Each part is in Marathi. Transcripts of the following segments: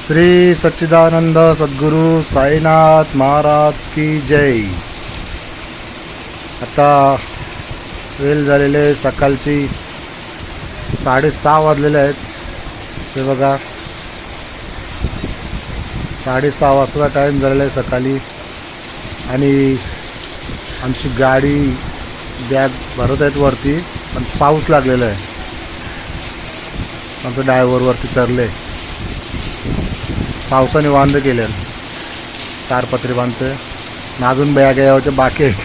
श्री सच्चिदानंद सद्गुरू साईनाथ महाराज की जय। आता वेळ झालेले सकाळची 6:30 वाजलेले आहेत। हे बघा 6:30 वाजता टाईम झालेला आहे सकाळी आणि आमची गाडी बॅग भरत आहेत वरती, पण पाऊस लागलेला आहे। आमचं ड्रायव्हर वरती चढले, पावसाने वांद केले, 4 पत्रे बांधते ना, अजून बॅग यावच्या बाकी आहेत।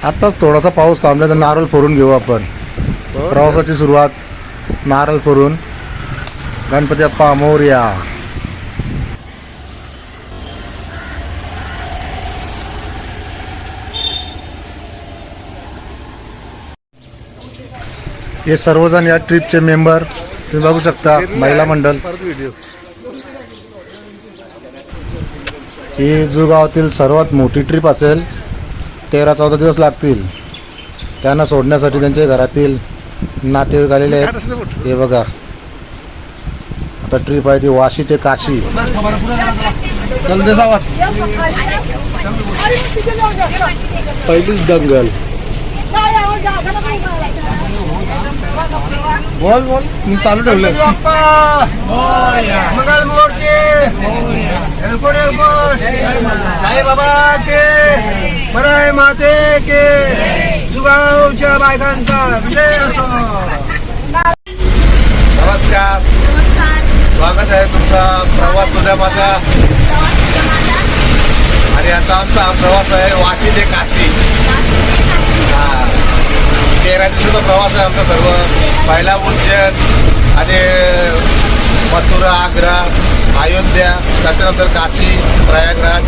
आत्ताच थोडासा पाऊस थांबला तर नारळ फोडून घेऊ आपण। प्रवासाची सुरुवात नारळ फोडून। गणपती बाप्पा मोरया। हे सर्वजण या ट्रिपचे मेंबर तुम्ही बघू शकता, महिला मंडळ। ही जुगावातील सर्वात मोठी ट्रिप असेल। 13-14 दिवस लागतील त्यांना सोडण्यासाठी। त्यांच्या घरातील नातेवाईक आलेले आहेत। हे बघा आता ट्रिप आहे ती वाशी ते काशी। पहिलीच दंगल। बोल बोल, मी चालू ठेवलं। मंगल मूर्ती साई बाबा के, मराय माते के, जुगावच्या बायकांचा विजय असो। नमस्कार, स्वागत आहे तुमचा प्रवास तुझ्या माझा। आणि आता आमचा हा प्रवास आहे वाशी ते काशी। 13 दिवसाचा प्रवास आहे आमचा सर्व। पहिला उज्जैन आणि मथुरा, आग्रा, अयोध्या, त्याच्यानंतर काशी, प्रयागराज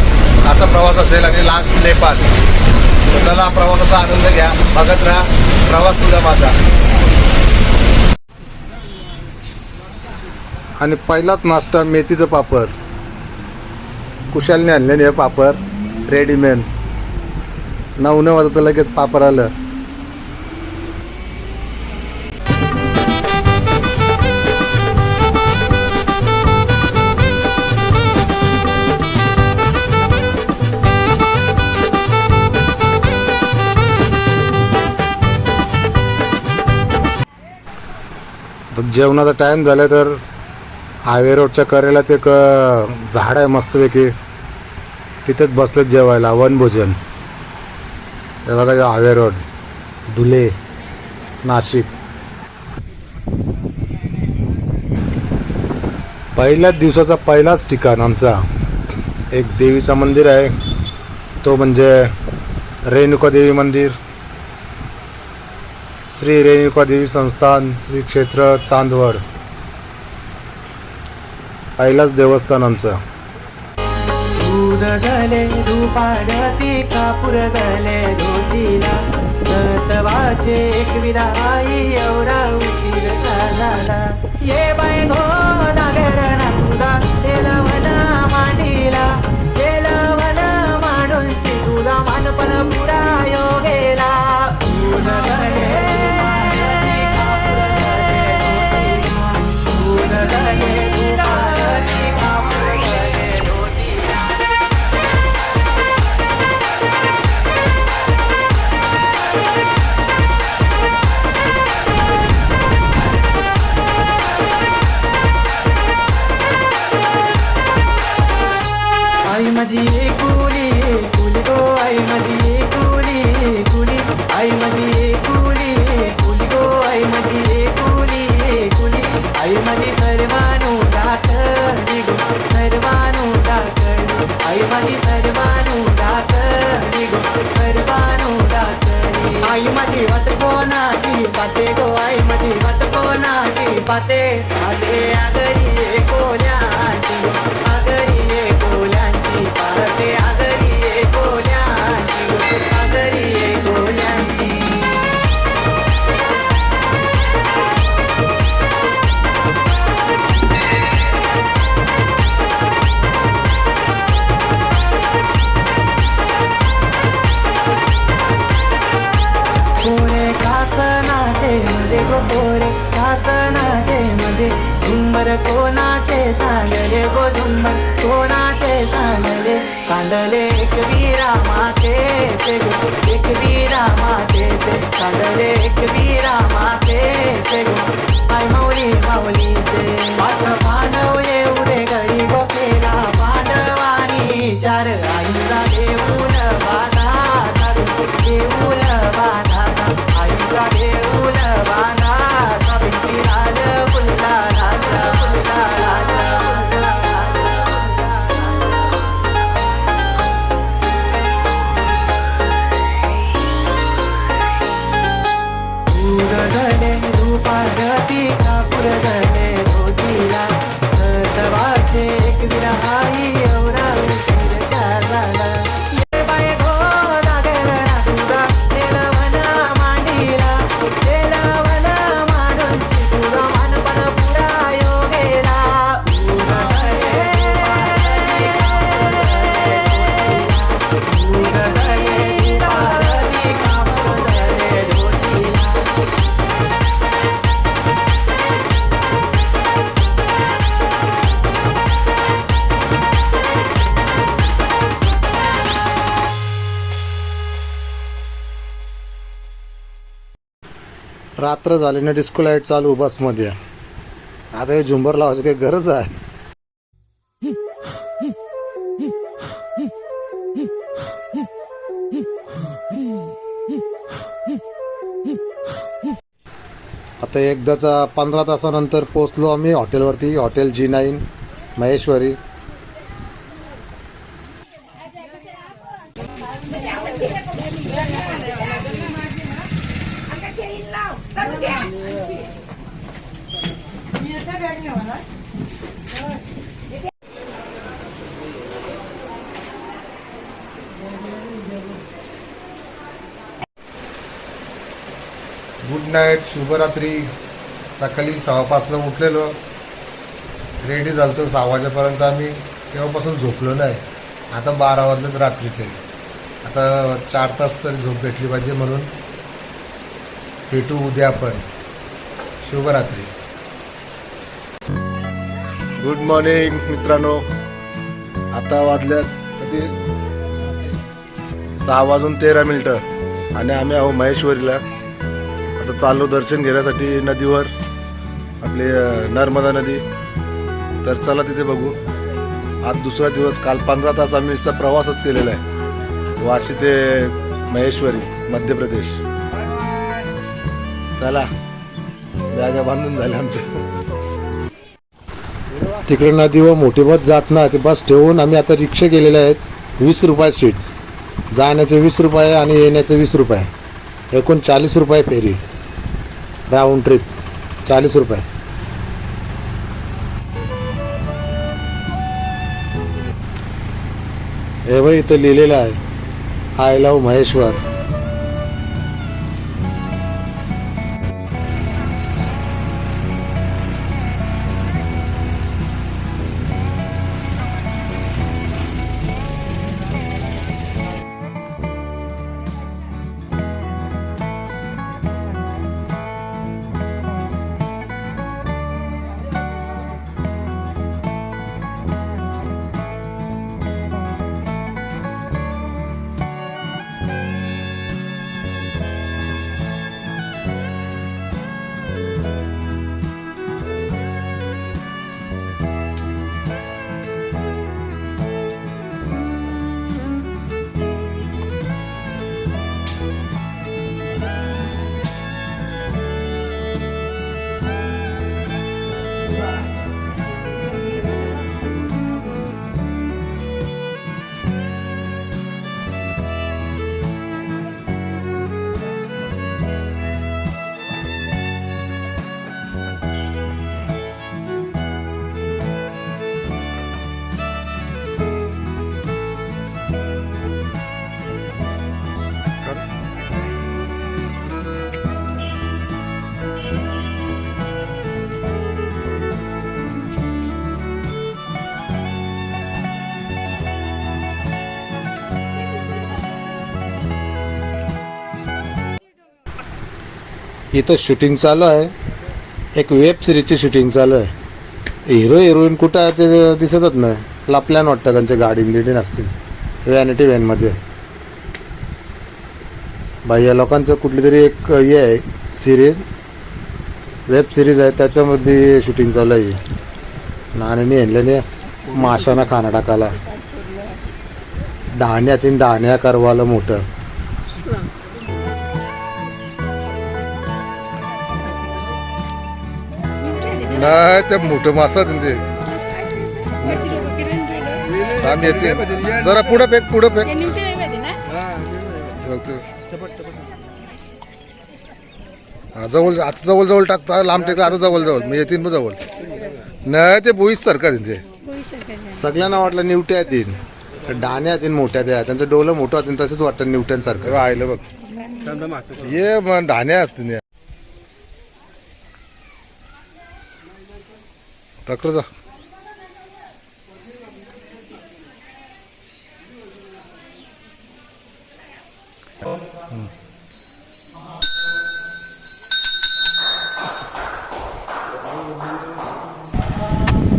असा प्रवास असेल आणि लास्ट नेपाळ। चला प्रवासाचा आनंद घ्या, बघत राहा प्रवास तुझा माझा। आणि पहिलाच नाश्ता मेथीचं पापड। कुशालने आणलेले हे पापड रेडीमेड। 9 वाजता लगेच पापड आलं। जेवणाचा टाइम झाला तर हायवे रोडच्या करेलाच एक झाड आहे मस्तपैकी, तिथेच बसलेत जेवायला वनभोजन। हे बघा हायवे रोड, धुले, नाशिक। पहिल्याच दिवसाचा पहिलाच ठिकाण आमचा एक देवीचं मंदिर आहे, तो म्हणजे रेणुका देवी मंदिर। श्री रेणुका देवी संस्थान, श्री क्षेत्र चांदवड, पहिलाच देवस्थान आमचं। दूध झाले दुपारती, कापूर झाले धोतीला, सतवाचे एक विदाई, एवढा उशीर झाला। ये बाय गो नागर तुझा, तेलवना मांडीला, तेलवना मांडून तुझा मानपण पुरा योगेला। दूध झाले आई माझी एकुली कुली गो, आई माझी एकुली कुली, आई माझी एकुली कुली गो, आई माझी एकुली कुली, आई माझी सर्वानु दाखली गो, सर्वानु दाखली, आई माझी सर्वानु दाखली गो, सर्वानु दाखली। आई माझी वाट कोणाची पाते गो, आई माझी वाट कोणाची पाते, आले आगरी एकोल्यांची, आगरी एकोल्यांची पाते, आगरी एकोल्यांची, आगरी एकोल्यांची। कोणे कासनाचे मध्ये शासनाचे मध्ये झुंबर कोणाचे सांडले गो झुंबर कोणाचे सांडले सांडले एक वीरा मातेचे गो एक वीरा मातेचे सांडले एक वीरा मातेचे गो आई माऊली माऊलीचे पाच पांडव एवढे गडी गो केला पांडवानी चार आईचा देऊळ बाधा देऊळ बाधा आईचा देऊळ बाधा भिंती लाल फुलला लाल फुलला धने दुपारती कापूर धने धोतीला सतवाचे एक विरहाई एवढा उशीर त्या झाला ये बाय गो दागर ना तुझा तेलवना मांडीला तेलवना मांडूनची तुझा मानपण पुरा योगेला कापूर धने धोतीला रात्र झाल्याने डिस्को लाईट चालू बसमध्ये. आता हे झुंबर लावायची काही गरज आहे? आता एकदाचा 15 तासानंतर पोचलो आम्ही हॉटेलवरती. Hotel G9 Maheshwari. Good night, शुभरात्री. सकाळी 6:00 उठलेलो, रेडी झालतो 6 वाजेपर्यंत आम्ही. तेव्हापासून झोपलो नाही. आता 12 वाजलेत रात्रीचे. आता 4 तास तरी झोप भेटली पाहिजे, म्हणून भेटू उद्या आपण. शुभरात्री. गुड मॉर्निंग मित्रांनो. आता वाजल्यात कधी 6:13 आणि आम्ही आहो महेश्वरीला. आता चाललो दर्शन घेण्यासाठी नदीवर, आपली नर्मदा नदी. तर चला तिथे बघू. आज दुसरा दिवस. काल 15 तास आम्ही नुसता प्रवासच केलेला आहे, वाशी ते महेश्वरी मध्य प्रदेश. चला, बॅगा बांधून झाल्या आमच्या. तिकडे नदीवर मोठी बस जात ना, ते बस ठेवून आम्ही आता रिक्षा केलेल्या आहेत. 20 रुपये सीट. जाण्याचे 20 रुपये आणि येण्याचे 20 रुपये. एकूण 40 रुपये फेरी. राऊंड ट्रिप 40 रुपये. हे बघ, इथं लिहिलेलं आहे आय लव्ह महेश्वर. इथं शूटिंग चालू आहे. एक वेब सिरीजची शूटिंग चालू आहे. हिरो हिरोईन कुठं आहे ते दिसतच नाही. लपल्यान वाटतं त्यांच्या गाडी बिडी नसतील व्हॅनिटी व्हॅनमध्ये. बाई या लोकांचं कुठली तरी एक हे आहे सिरीज, वेब सिरीज आहे, त्याच्यामध्ये शूटिंग चालू आहे. नाण्याने आणल्याने माशांना खाना टाकायला, डहाण्या करवाला मोठं. नाही ते मोठं मासा त्यांचे आम्ही येते. जरा पुढं फेक जवळ आता जवळ टाकता, लांब टेकला आता जवळ मी येतील जवळ. नाही ते बोईच सारखं त्यांचे सगळ्यांना वाटलं निवट्या येतील, डाण्या येतील मोठ्या त्या, त्यांचं डोलं मोठं होतं तसंच वाटतं निवट्यांसारखं. आयलं बघ ये मग डाण्या असतील तक्र जा.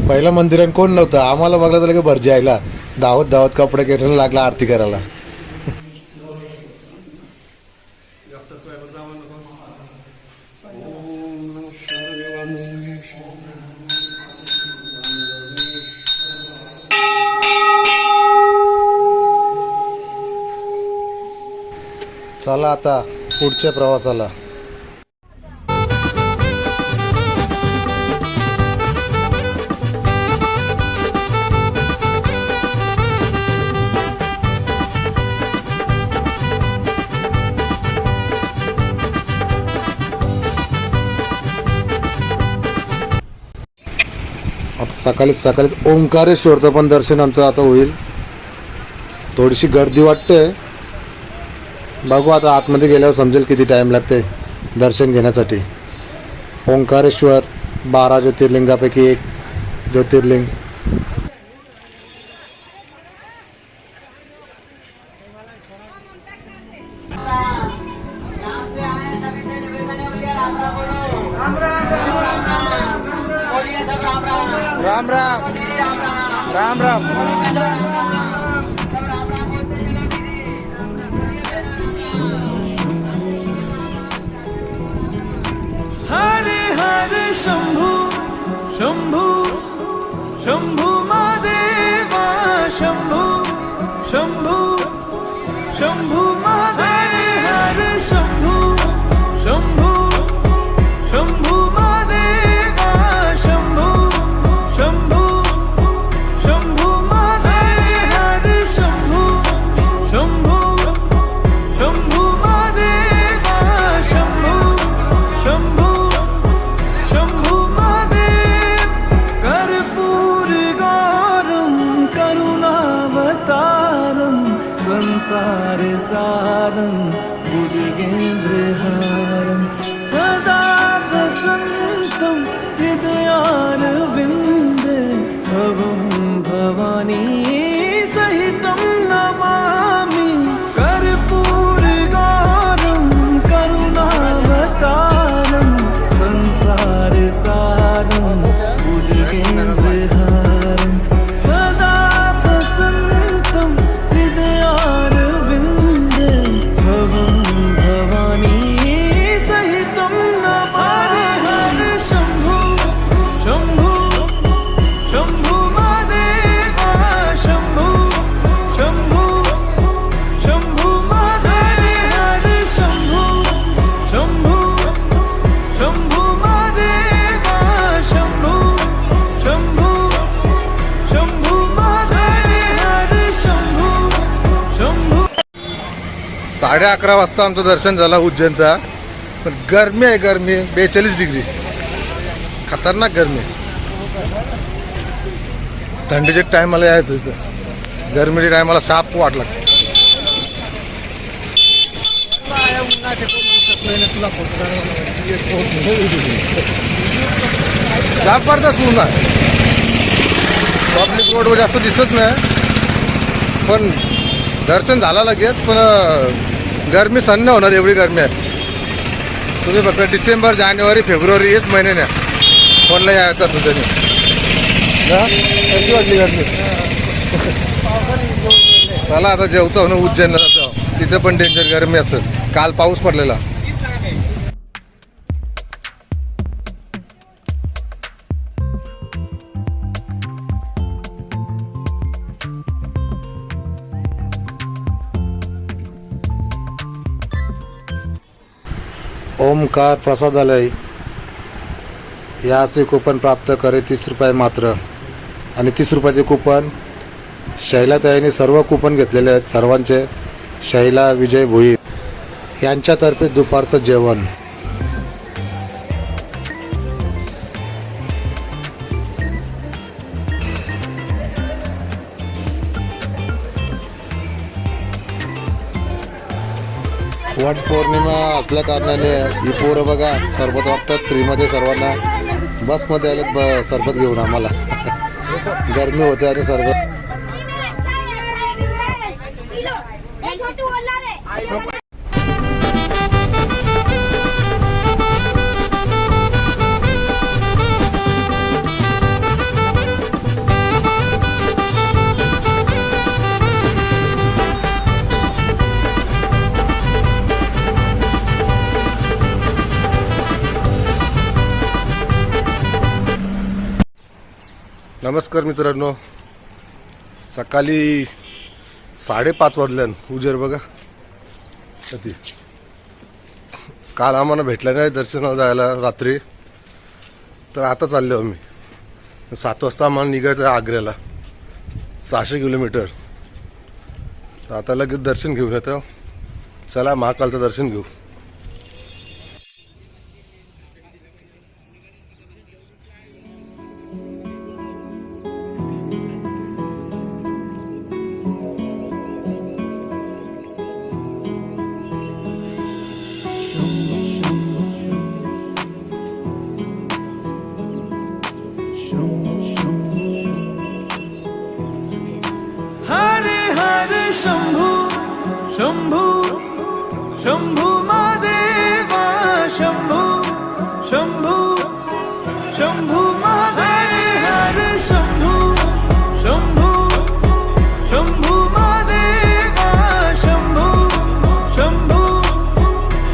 पहिलं मंदिरात कोण नव्हतं, आम्हाला बघलं तर लगे भरजी आयला धावत कपडे घेरायला लागला आरती करायला. चला आता पुढच्या प्रवासाला. आता सकाळी ओंकारेश्वरचं पण दर्शन आमचं आता होईल. थोडीशी गर्दी वाटते, बघू आता आतमध्ये गेल्यावर समजेल किती टाइम लागते दर्शन घेण्यासाठी. ओंकारेश्वर 12 ज्योतिर्लिंगापैकी एक ज्योतिर्लिंग. राम राम राम राम. हरे हरे शंभू शंभू शंभू महादेवा शंभू शंभू शंभू महादेव. हरे शंभू शंभू शंभू महादेवा शंभू शंभू शंभू महादेव. हरे शंभू शंभू शंभू महादेवा शंभू शंभू शंभू महादेव. कर्पूर गौरम करुणावतारम संसार सारम बुद्धिगेन्द्रहारम सदा वसन्तं हृदयारविन्दे भवं भवानी सहितं नमामि. कर्पूर गौरम करुणावतारम संसार सारं बुद्धिगेन्द्रहारं सदा वसन्तं हृदयारविन्दे भवं भवानी सहितं नमामि. हरे शंभू शंभू शंभू महादेवा शंभू शंभू शंभू महादेव. हरे शंभू शंभू शंभू महादेवा शंभू शंभू शंभू महादेव. हरे शंभू शंभू. 11:30 वाजता आमचं दर्शन झालं उज्जैनचा. पण गरमी आहे, गरमी 42 डिग्री, खतरनाक गरमी. थंडीच्या टायमाला यायचं इथं, गरमीच्या टायमाला साप वाटला. जबरदस्त ऊन आहे. पब्लिक रोडवर जास्त दिसत नाही, पण दर्शन झालं लगेच. पण गरमी सहन नाही होणार एवढी गरमी आहे. तुम्ही फक्त डिसेंबर जानेवारी फेब्रुवारी हेच महिने ना फोनला यायचा तुझ्या कशी वाटली गर्दी चला आता जेवतो ना उज्जैनला जातो तिथं पण डेंजर गरमी असेल काल पाऊस पडलेला ओमकार प्रसादालय याचे कूपन प्राप्त करे 30 रुपये मात्र आणि 30 रुपयाचे कूपन शैलाताईंनी सर्व कूपन घेतलेले आहेत सर्वांचे शैला विजय भोईर यांच्यातर्फे दुपारचं जेवण वट पौर्णिमा असल्या कारणाने ही पोरं बघा सरबत वाटतात फ्रीमध्ये सर्वांना बसमध्ये आलेत सरबत घेऊन आम्हाला गरमी होते आणि सरबत नमस्कार मित्रांनो सकाळी 5:30 वाजल्यान उजेर बघा किती काल आम्हाला भेटलं नाही दर्शनाला जायला रात्री तर आता चाललो आम्ही 7 वाजता आम्हाला निघायचं आहे आग्र्याला 600 किलोमीटर तर आता लगेच दर्शन घेऊन येतो चला महाकालचं दर्शन घेऊ हरे हरे शंभू शंभू शंभू महादेवा शंभू शंभू शंभू महादेव हरे शंभू शंभू शंभू महादेवा शंभू शंभू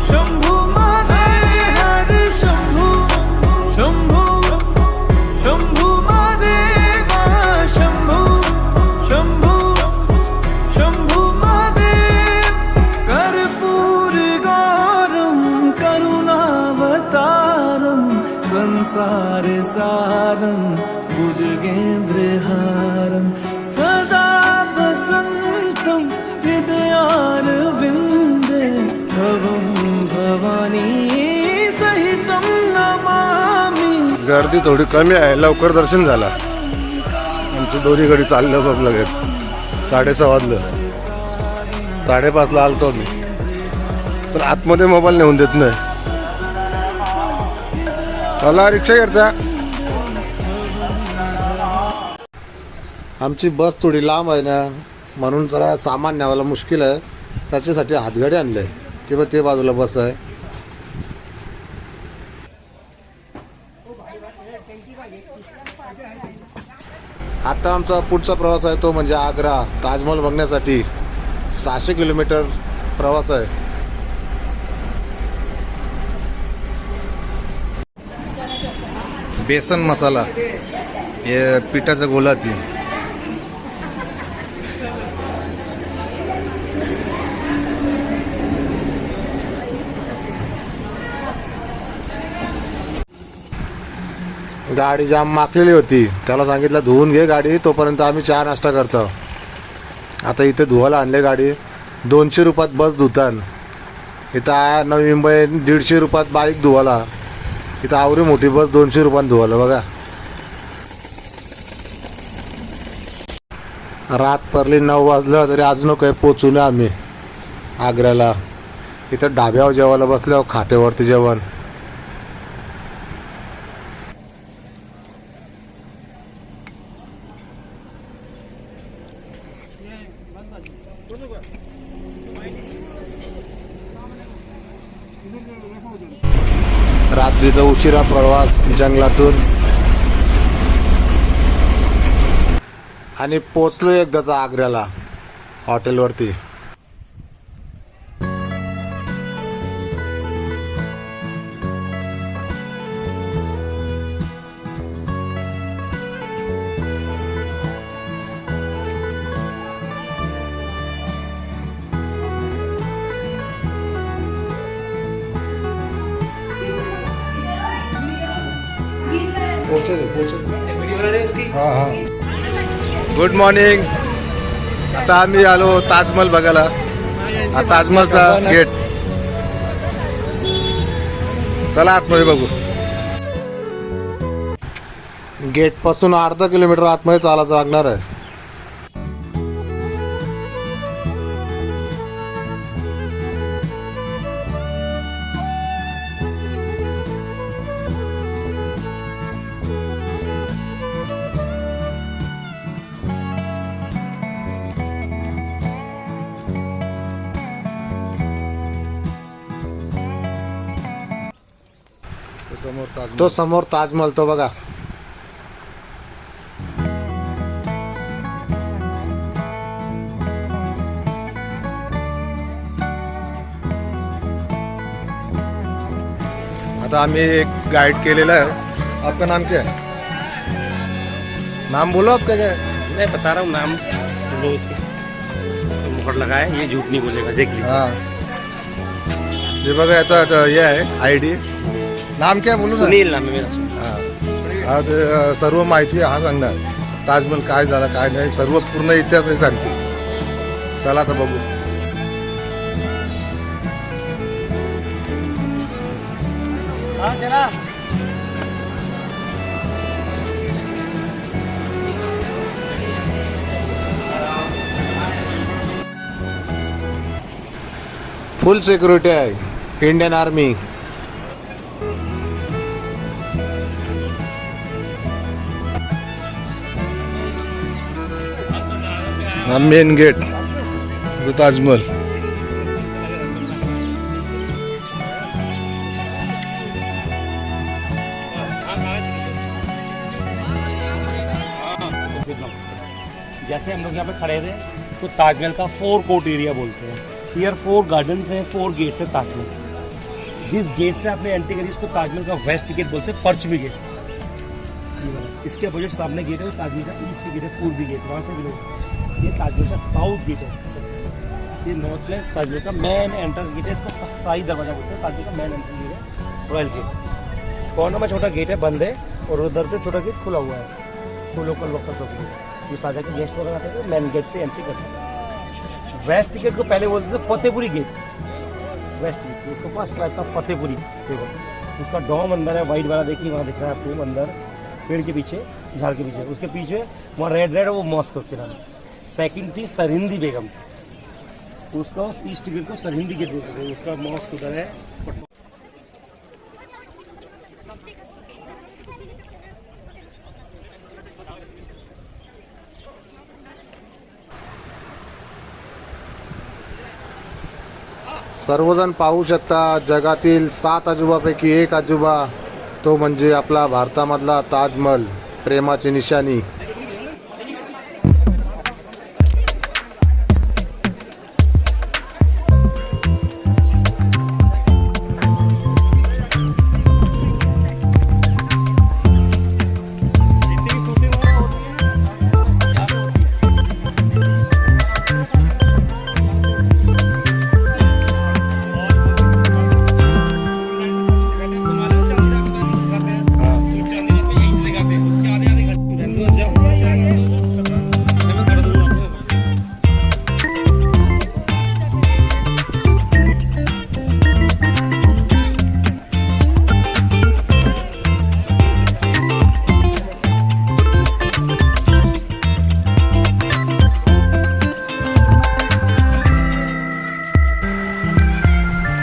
शंभू महादेव हरे शंभू शंभू शंभू महादेवा शंभू शंभू शंभु महादेव कर्पूर गौरम करुणावतारम संसार सारम बुद्गेन्द्रहारम सदा वसंतम हृदयारविंदे भवं भवानी सहितं नमामि गर्दी थोडी कमी आहे लवकर दर्शन झाला आमची दोन्ही गाडी चाललं बघ लगेच 6:30 वाजलं 5:30 ला आलतो मी पण आतमध्ये मोबाईल नेऊन देत नाही चला रिक्षा करता आमची बस थोडी लांब आहे ना म्हणून जरा सामान न्यावायला मुश्किल आहे त्याच्यासाठी हातगाडी आणलंय किंवा ते बाजूला बस आहे आता आमचा पुढचा प्रवास आहे तो म्हणजे आग्रा ताजमहल बघण्यासाठी 600 किलोमीटर प्रवास आहे बेसन मसाला हे पिठाच्या गोलाची गाडी जाम माखलेली होती त्याला सांगितलं धुवून घे गाडी तोपर्यंत आम्ही चहा नाश्ता करतो आता इथे धुवायला आणले गाडी 200 रुपयात बस धुतान इथं नवी मुंबई 150 रुपयात बाईक धुवायला इथं आवरी मोठी बस 200 रुपयात धुवायला बघा रात परली 9 वाजलं तरी अजून काही पोचू नये आम्ही आग्र्याला इथं ढाब्यावर जेवायला बसल्यावर खाटेवरती जेवण रात्रीचा उशिरा प्रवास जंगलातून आणि पोचलो एकदाचा आग्र्याला हॉटेलवरती. Good morning. आता आम्ही आलो ताजमहल बघायला. हा ताजमहलचा गेट. चला आतमध्ये बघू. गेट पासून अर्धा किलोमीटर आतमध्ये चालायचं लागणार आहे. तो समोर ताजमहल तो बघा. आता आम्ही एक गाइड केलेला है. आपका नाम क्या है? नाम बोलो आपका क्या है? मैं बता रहा हूँ नाम. मुकुट लगा है, ये झूठ नहीं बोलेगा. देख लीजिए. हाँ ये बघा याचा हे आहे आयडी. नाम क्या बोलू ना? सुनील नाम है मेरा. आज सर्व माहिती हा सांगणार. ताजमहल काय झाला काय नाही सर्व पूर्ण इतिहास हे सांगते. चला आता बघू. हाँ चला. फुल सिक्युरिटी आहे. Indian army. Main gate Taj Mahal. जैसे हम लोग यहाँ पे खड़े थे तो ताजमहल का 4 कोर्ट एरिया बोलते हैं. हियर 4 गार्डन्स हैं, 4 गेट्स है ताजमहल. जिस गेट से आपने एंट्री करी इसको ताजमहल का वेस्ट गेट बोलते हैं, पश्चिमी गेट. इसके अपोजिट सामने गेट है ताजमहल का ईस्ट गेट है, पूर्वी गेट. वहाँ से भी ये ताजमहल का साउथ गेट है. ये नॉर्थ में ताजमहल का मेन एंट्रेंस गेट है. इसको शाही दरवाजा बोलते हैं. ताजमहल का मेन एंट्रेंस गेट है रॉयल गेट. कॉर्नर में छोटा गेट है बंद है और उधर से छोटा गेट खुला हुआ है. तो लोकल वर्कर्स के लिए ये साझा के गेस्ट वगैरह आते थे मेन गेट से एंट्री करते हैं. वेस्ट गेट को पहले बोलते थे फतेहपुरी गेट. वेस्ट गेट उसको फर्स्ट था फतेहपुरी. उसका डॉम अंदर है वाइट वाला. देखिए वहाँ दिख रहा है आपको अंदर पेड़ के पीछे, झाड़ के पीछे. उसके पीछे वहाँ रेड रेड वो मॉस्क उसके नाम. सेकंड थी सरहिंदी बेगम. उसका उस ईस्ट गेट को सरहिंदी गेट बोलते थे. उसका मॉस्क उधर है. सर्वजण पाहू शकता जगातील 7 अजूबापैकी एक अजूबा तो म्हणजे आपला भारतामधला ताजमहल. प्रेमाची निशाणी.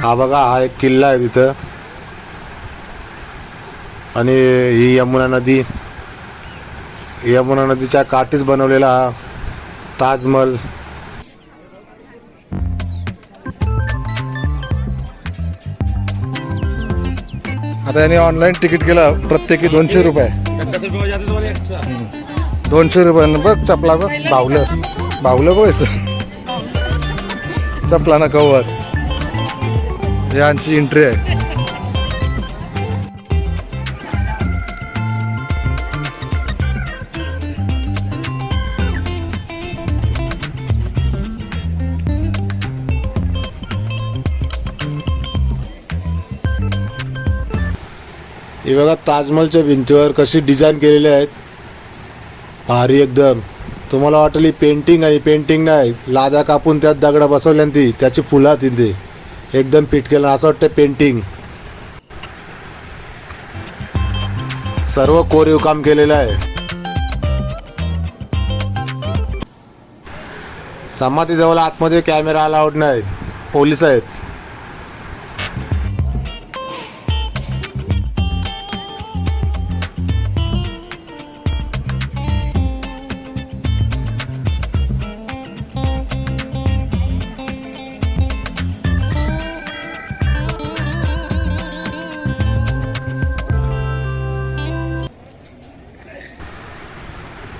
हा बघा हा एक किल्ला आहे तिथं. आणि ही यमुना नदी. यमुना नदीच्या काठीच बनवलेला हा ताजमहल. आता याने ऑनलाईन तिकीट केलं प्रत्येकी 200 रुपये. 10 रुपये हो जाते तुम्हारे एक्स्ट्रा. 200 रुपयानं बघ चपला बघ बावलं बघ चपला ना कवर. यांची एंट्री आहे. हे बघा ताजमहलच्या भिंतीवर कशी डिझाईन केलेली आहेत. भारी एकदम. तुम्हाला वाटेल ही पेंटिंग आहे, पेंटिंग नाही, लादा कापून त्यात दगडा बसवल्या ती त्याची फुलं तिथे एकदम फिट केलं असं वाटतं पेंटिंग. सर्व कोरीव काम केलेलं आहे. समाधीजवळ आतमध्ये कॅमेरा अलाउड नाही, पोलीस आहेत.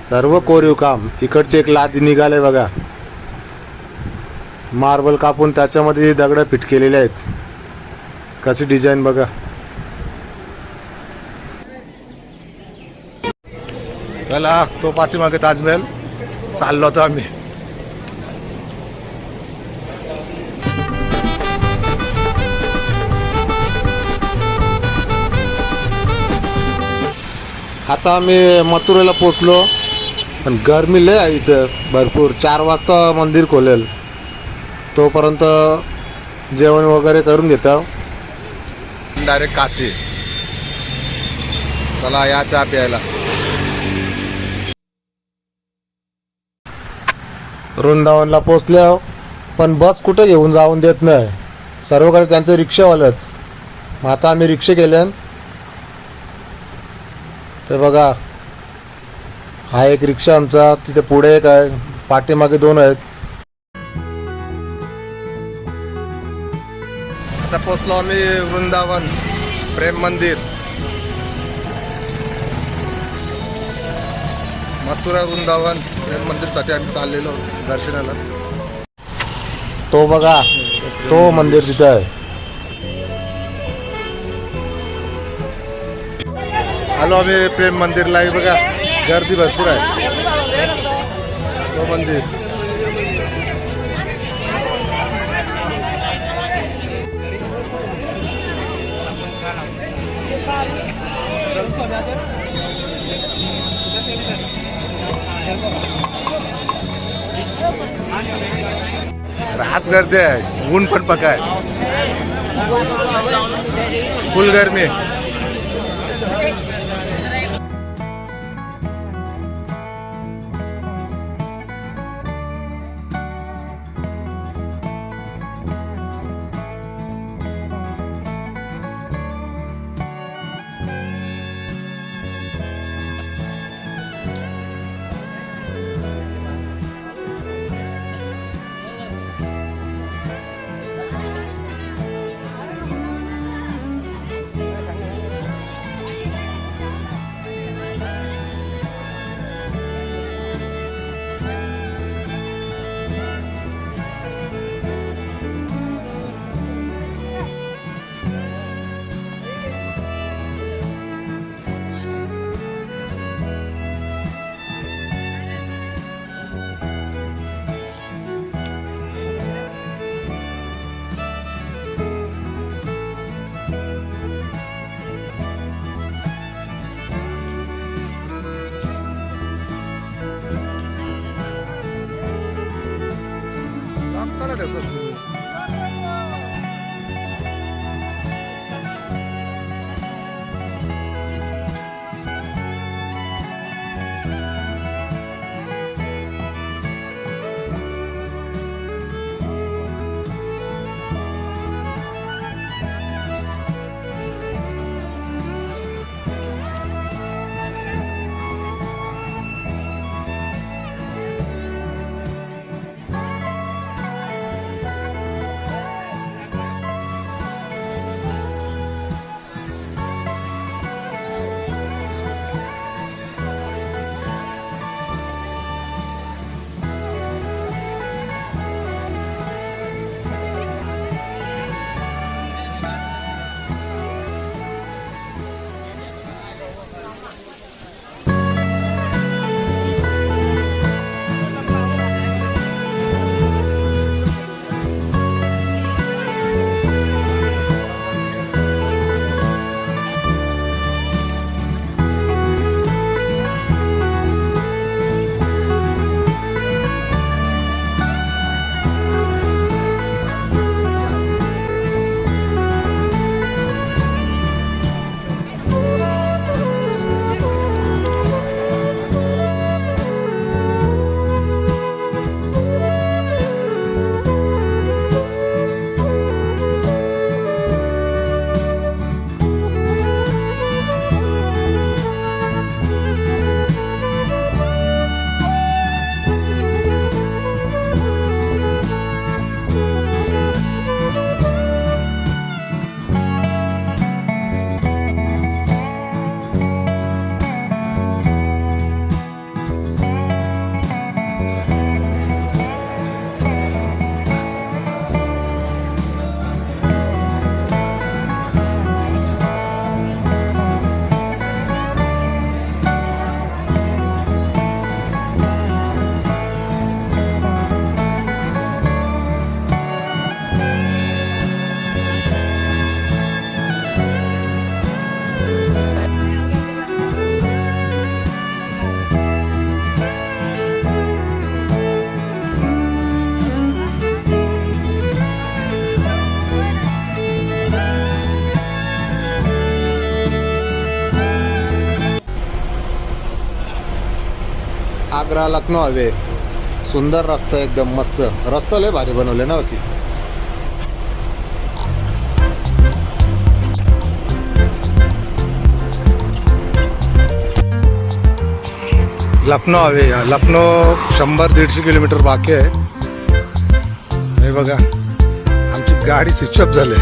सर्व कोरीव काम. इकडचे एक लादी निघाले बघा, मार्बल कापून त्याच्यामध्ये दगड फिट केलेले आहेत. कशी डिझाईन बघा. चला तो पाठीमागे ताजमहल चाललो होतो आम्ही. आता आम्ही मथुरेला पोचलो, पण गरमी लय आहे इथं भरपूर. 4 वाजता मंदिर खोलेल, तोपर्यंत जेवण वगैरे करून घेतो. डायरेक्ट काशी. चला या चहा प्यायला. वृंदावनला पोचल्या, पण बस कुठे घेऊन जाऊन देत नाही, सर्वकडे त्यांचं रिक्षावालंच. मग आता आम्ही रिक्षा केल्या. ते बघा हा एक रिक्षा आमचा, तिथे पुढे एक आहे, पाठीमागे 2 आहेत. आता पोचलो आम्ही वृंदावन प्रेम मंदिर. मथुरा वृंदावन प्रेम मंदिरसाठी आम्ही चाललेलो दर्शनाला. तो बघा तो मंदिर तिथे आहे. आलो आम्ही प्रेम मंदिरला. बघा गर्दी भरपूर आहे. तो मंदिर रास गर्दी आहे. ऊन पण पका आहे, फुल गर्मी. आग्रा लखनौ हायवे. सुंदर रस्ता एकदम मस्त. रस्ता लय भारी बनवले ना होती. लखनौ हायवे. लखनौ 100-150 किलोमीटर बाकी आहे. हे बघा आमची गाडी स्विच ऑफ झाली.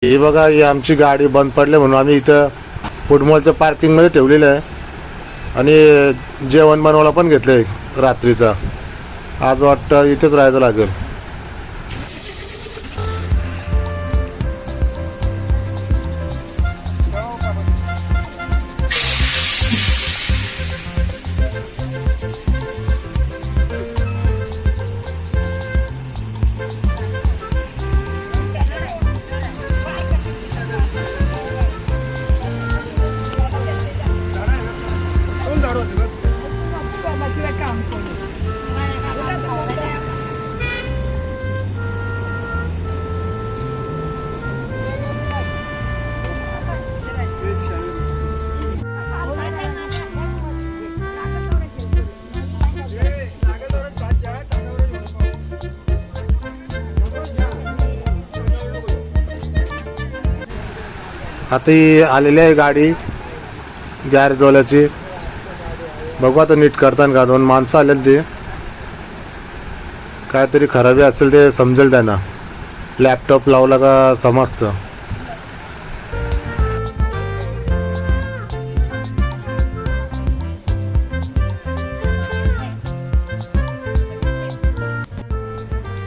हे बघा ही आमची गाडी बंद पडली म्हणून आम्ही इथं फुटबॉलच्या पार्किंगमध्ये ठेवलेलं आहे आणि जेवण बनवायला पण घेतलंय रात्रीचा. आज वाटतं इथेच राहायचं लागेल. आता ही आलेली आहे गाडी गॅरेजवाल्याची. बघू आता नीट करताना का. 2 माणसं आलेली ते काहीतरी खराबी असेल ते समजेल त्यांना. लॅपटॉप लावला का समजतं.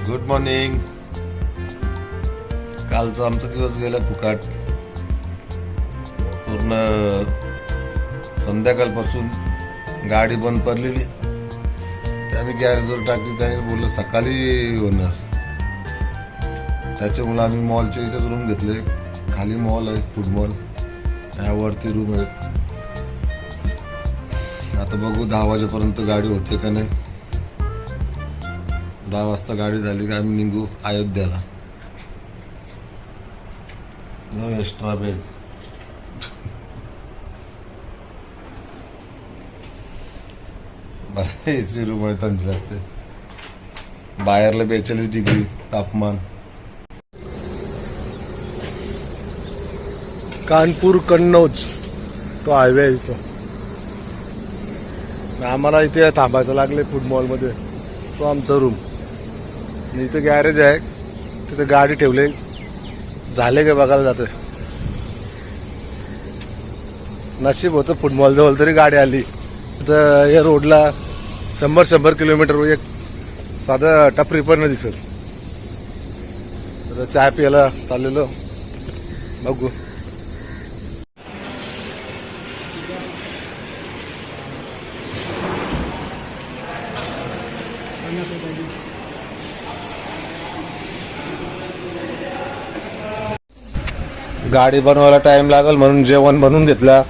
Good morning. कालचा आमचा दिवस गेला फुकाट. पूर्ण संध्याकाळपासून गाडी बंद पडलेली. त्याने गॅरेजवर टाकली. त्याने बोललं सकाळी होणार. त्याच्यामुळे आम्ही मॉलच्या इथेच रूम घेतले. खाली मॉल आहे फूड मॉल. यावरती रूम आहेत. आता बघू 10 वाजेपर्यंत गाडी होते का नाही. 10 वाजता गाडी झाली का आम्ही निघू अयोध्याला. No extra bed. बरं एसी रूम आहे. थंडी लागते. बाहेरला 42 डिग्री तापमान. कानपूर कन्नौज तो हायवे आहे इथं. आम्हाला इथे थांबायचं लागले फूड मॉलमध्ये. तो आमचा रूम. इथं गॅरेज आहे. तिथे गाडी ठेवले. झाले का बघायला जाते. नशीब होतं फूड मॉल जवळ तरी गाडी आली. तर या रोडला 100 किलोमीटर एक साधं टपरी पण नाही दिसत. तर चहा प्यायला चाललेलो. बघू. गाडी बनवायला टाइम लागेल म्हणून जेवण बनवून घेतला.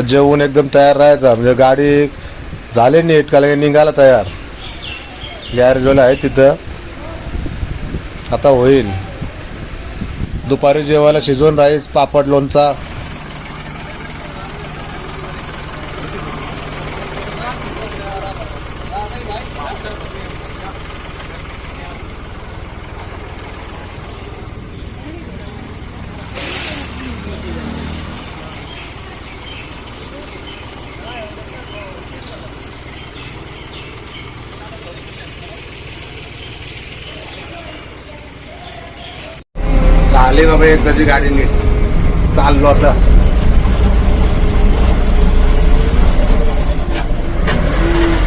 जेवून एकदम तयार राहायचा. म्हणजे गाडी झाले नीट का निघायला तयार. गॅरेजवाला आहे तिथं. आता होईल. दुपारी जेवायला शिजवून राईस पापड लोणचा. झाली बाबा एकदाची गाडी नीट. चाललो आता.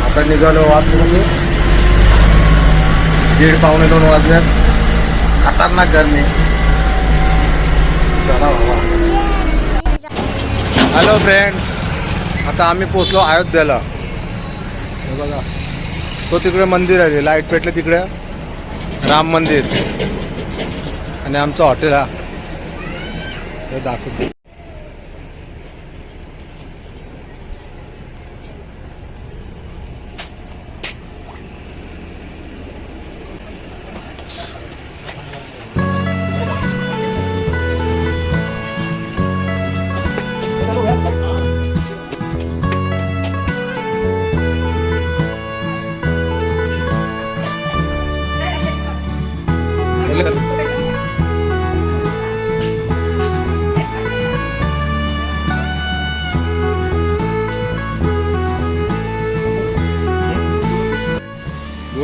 आता निघालो वाजले 1:30-2 वाजल्यात. खतरनाक गरमी. चला बाबा. Hello friend. आता आम्ही पोचलो अयोध्याला. बघा तो तिकडे मंदिर आहे. लाईट पेटले तिकडे. राम मंदिर. आणि आमचं हॉटेल हा. हे दाखवतो.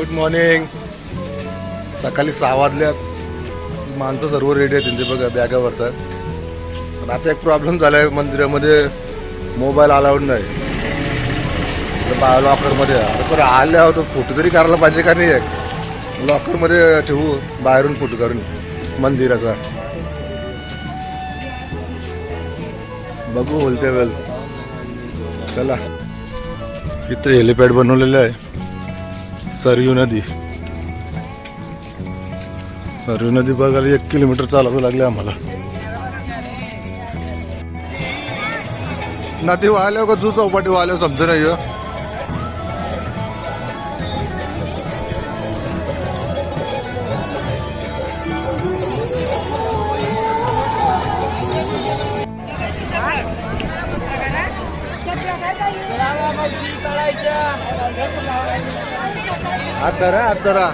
Good morning. सकाळी 6 वाजल्यात. माणसं सर्व रेडी आहेत त्यांचे बघा बॅगा भरतात. पण आता एक प्रॉब्लेम झाला आहे मंदिरामध्ये मोबाईल अलाउड नाही. लॉकरमध्ये पण आल्यावर तो फोटो तरी करायला पाहिजे का नाही. लॉकरमध्ये ठेवू बाहेरून फोटो काढून मंदिराचा बघू बोलते वेळ. चला इथं हेलिपॅड बनवलेलं आहे. सरयू नदी बघायला 1 किलोमीटर चालावं लागले आम्हाला. नदी वाहल्यावर का जू चौपाटी वाहल्यावर समज नाही. हात धरा.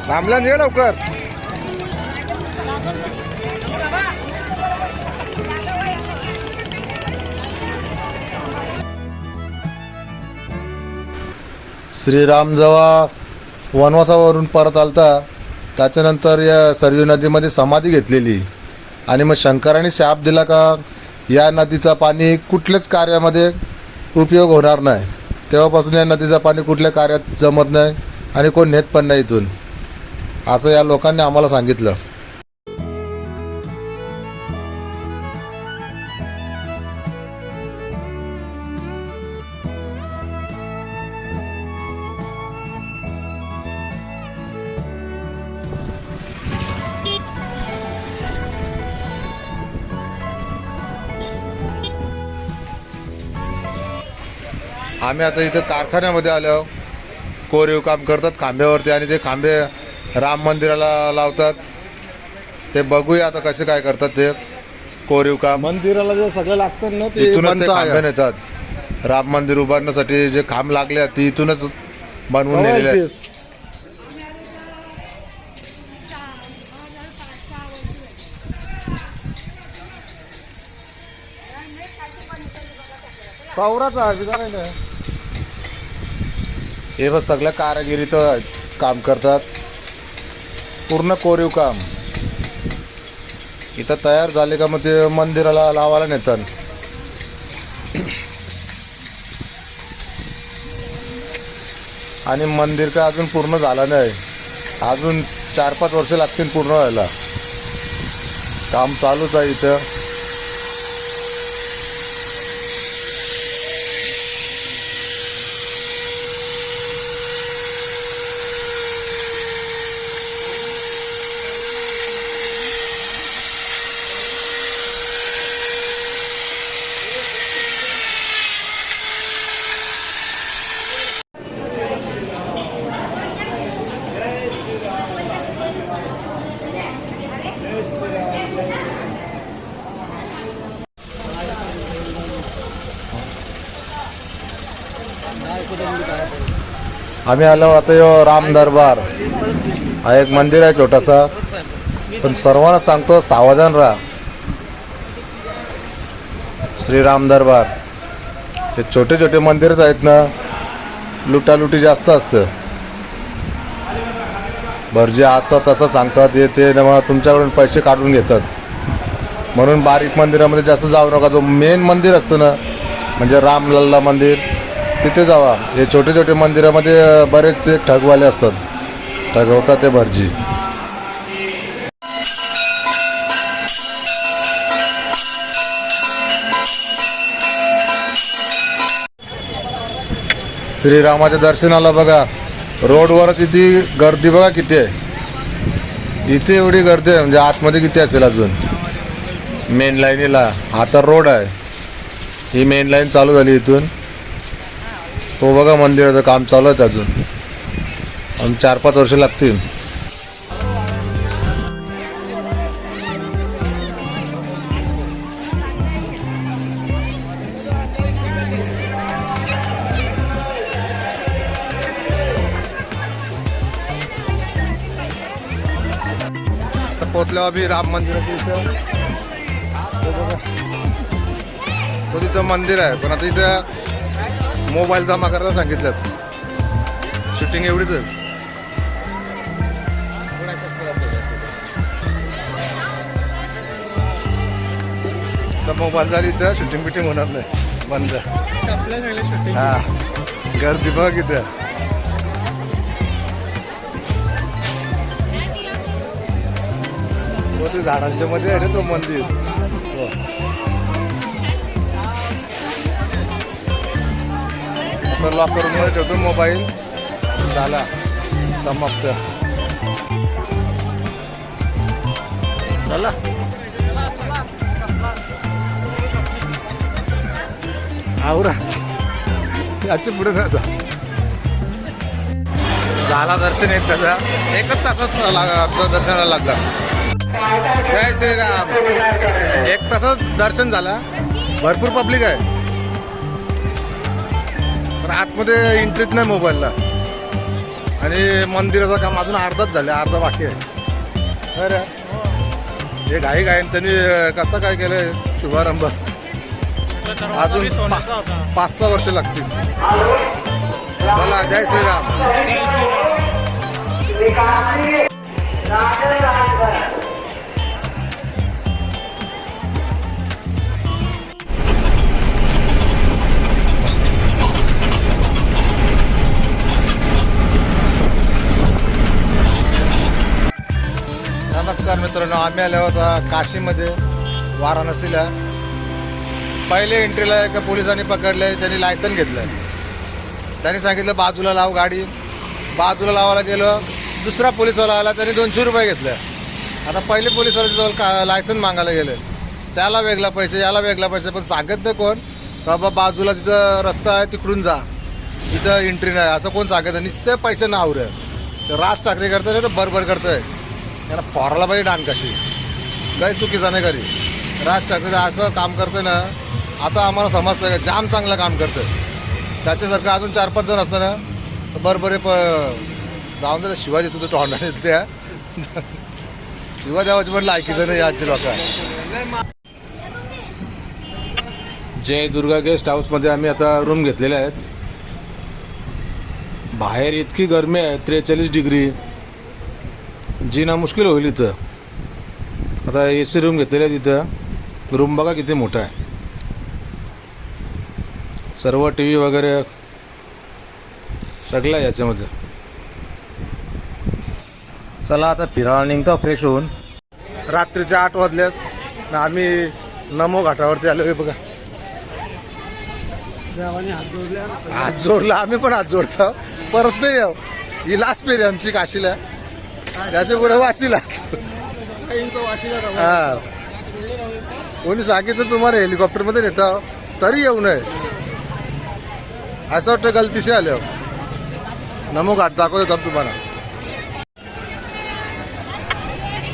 थांबला ये लवकर. श्रीराम जेव्हा वनवासावरून परत आलता त्याच्यानंतर या सरयू नदीमध्ये समाधी घेतलेली आणि मग शंकराने शाप दिला का या नदीचा पाणी कुठल्याच कार्यामध्ये उपयोग होणार नाही. तेव्हापासून या नदीचं पाणी कुठल्या कार्यात जमत नाही आणि कोण नेत पण नाही इथून, असं या लोकांनी आम्हाला सांगितलं. आम्ही आता इथं कारखान्यामध्ये आलो. कोरीव काम करतात खांब्यावरती आणि ते खांबे राम मंदिराला लावतात. ते बघूया आता कसे काय करतात ते कोरीव काम. मंदिराला जे सगळं लागतं ना ते इथूनच ते खांबे नेतात. राम मंदिर उभारण्यासाठी जे खांब लागले ते इथूनच बनवून नेलेले आहेत. पावराचा विधान आहे. हे बघ सगळ्या कारागिरीचं काम करतात. पूर्ण कोरीव काम इथं तयार झाले का मग ते मंदिराला लावायला नेतात. आणि मंदिर काय अजून पूर्ण झालं नाही. अजून 4-5 वर्ष लागतील पूर्ण व्हायला. काम चालूच आहे इथं. आम्ही आलो आता राम दरबार हा एक मंदिर आहे छोटासा, पण सर्वांना सांगतो सावधान राहा. श्रीराम दरबार हे छोटे छोटे मंदिरच आहेत ना, लुटालुटी जास्त असतं. भरजे असं तसं सांगतात ते तुमच्याकडून पैसे काढून घेतात. म्हणून बारीक मंदिरामध्ये जास्त जाऊ नका. जो मेन मंदिर असतं ना म्हणजे रामलल्ला मंदिर तिथे जावा. हे छोटे छोटे मंदिरामध्ये बरेच ठगवाले असतात, ठगवतात ते भरजी. श्रीरामाच्या दर्शनाला बघा रोडवर किती गर्दी बघा किती आहे. इथे एवढी गर्दी आहे म्हणजे आतमध्ये किती असेल अजून. मेन लाईनीला आता रोड आहे, ही मेन लाईन चालू झाली इथून. तो बघा मंदिराचं काम चालू आहे अजून. आणि 4-5 वर्ष लागतील. पोचल्यावर बी राम मंदिराच्या इथं तो तिथं मंदिर आहे, पण आता इथं मोबाईल जमा करायला सांगितलं. शूटिंग एवढीच आहे. तर मोबाईल झाली तर शूटिंग बिटिंग होणार नाही, बंद. हा गर्दी बघ इथं. ते झाडांच्या मध्ये आहे रे तो मंदिर. तर लॉकर रूम मध्ये ठेवतो मोबाईल. झाला समाप्त. चला आवरा याचे पुढे नव्हता. झाला दर्शन एक त्याचा 1 तासात आमचं दर्शनाला लागला. जय श्रीराम. 1 तासात दर्शन झाला. भरपूर पब्लिक आहे, पण आतमध्ये एंट्रीच नाही मोबाईलला. आणि मंदिराचं काम अजून अर्धाच झालं, अर्धा बाकी आहे. अरे हे घाई त्यांनी कसं काय केलंय शुभारंभ. अजून 5-6 वर्ष लागतील. चला जय श्रीराम. नमस्कार मित्रांनो, आम्ही आलो होता काशीमध्ये, वाराणसीला. पहिले एंट्रीला एका पोलिसांनी पकडले. त्यांनी लायसन घेतलं. त्यांनी सांगितलं बाजूला लाव गाडी. बाजूला लावायला गेलो, दुसरा पोलिसवाला आला. त्यांनी 200 रुपये घेतले. आता पहिले पोलिसवाल्याच्या जवळ लायसन मागायला गेले. त्याला वेगळा पैसे, याला वेगळा पैसे. पण सांगत नाही कोण बाबा बाजूला तिथं रस्ता आहे तिकडून जा, तिथं एंट्री नाही, असं कोण सांगत नाही. नुसते पैसे नाव रे. राज ठाकरे करतोय नाही तर बरोबर करतोय. त्याला पोराला पाहिजे डान कशी काही चुकीचा नाही करी. राज ठाकरे असं काम करतोय ना, आता आम्हाला समजतं का जाम चांगलं काम करतोय. त्याच्यासारखं अजून 4-5 जण असतं ना तर बरोबर जाऊन द्या. शिवाजी तुझं तोंडा त्या शिवा देवाची पण लायकीचं नाही आजची लोक. जय दुर्गा गेस्ट हाऊसमध्ये आम्ही आता रूम घेतलेले आहेत. बाहेर इतकी गरमी आहे, 43 डिग्री. जीना मुश्किल होईल इथं. आता AC रूम घेतलेले आहे तिथं. रूम बघा किती मोठा आहे. सर्व TV वगैरे सगळं आहे याच्यामध्ये. चला आता फिरायला निघतो फ्रेश होऊन. रात्रीचे 8 वाजल्यात. आम्ही नमो घाटावरती आलो. बघा हात जोडला. आम्ही पण हात जोडतो. परत नाही येऊ. ही लास्ट फेरी आमची काशीला. त्याच्या पुढे वाशीला. हा कोणी सांगितलं तुम्हाला हेलिकॉप्टरमध्ये नेता तरी येऊ नये असं वाटतं. गलतीशी आलं. नमो घाट दाखवत होता तुम्हाला.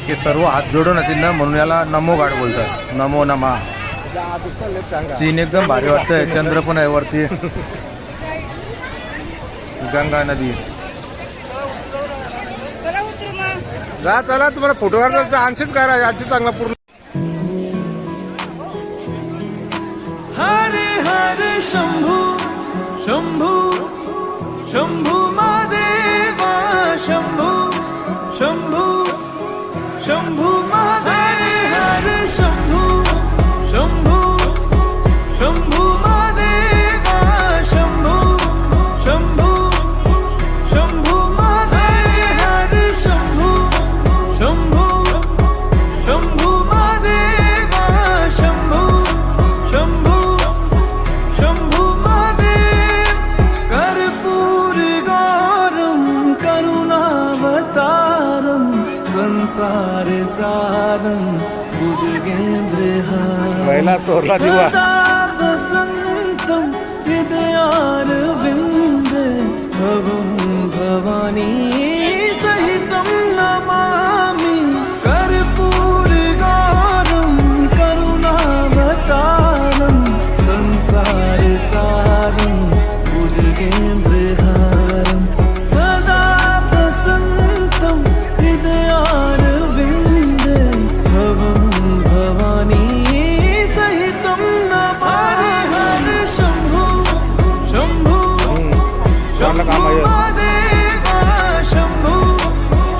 हे सर्व हात जोडून येतील ना, म्हणून याला नमो घाट बोलतात. नमो नमा. सीन एकदम भारी वाटतंय. चंद्र पण आहे वरती. गंगा नदी. जा चला, तुम्हाला फोटो काढायचा आणशीच करा. याची चांगला पूर्ण. हरे हरे शंभू शंभू शंभू महादेवा. शंभू शंभू शंभू महादेव. हरे शंभू शंभू शंभू महादेवा. शंभू शंभू शंभू महादेव. हरे शंभू शंभू शंभू महादेवा. शंभू शंभू शंभू महादेव. कर्पूर गौरम करुणावतारम संसार सारम बुद्धगेंद्रहारम. महिला सोरला दिवा. सदा वसंतम हृदयारविंदे भवं भवानी सहितं नमामि कर्पूरगौरं करुणावतारं संसारसारं भुजगेन्द्रहारं सदा प्रसन्नं हृदयारविन्दे भवं भवानी सहितं नमामि हर शम्भो शम्भो शम्भो महादेवा शम्भो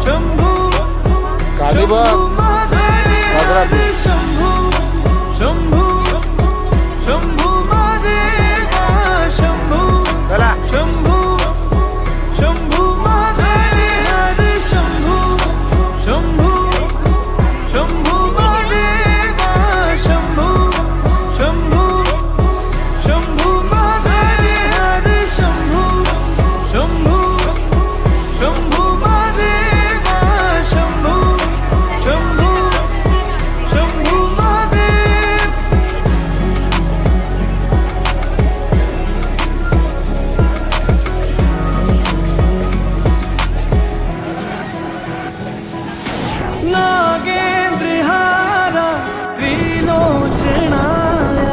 शम्भो कालीबाग महादेवा शम्भो शम्भो शम्भो महादेवा शम्भो चला शम्भो शम्भो महादेवा शम्भो शम्भो शम्भो महादेवा शम्भो शम्भो शम्भो महादेवा शम्भो शम्भो शम्भो महादेवा शम्भो शम्भो शम्भो महादेव नागेन्द्रहारा त्रिलोचनाय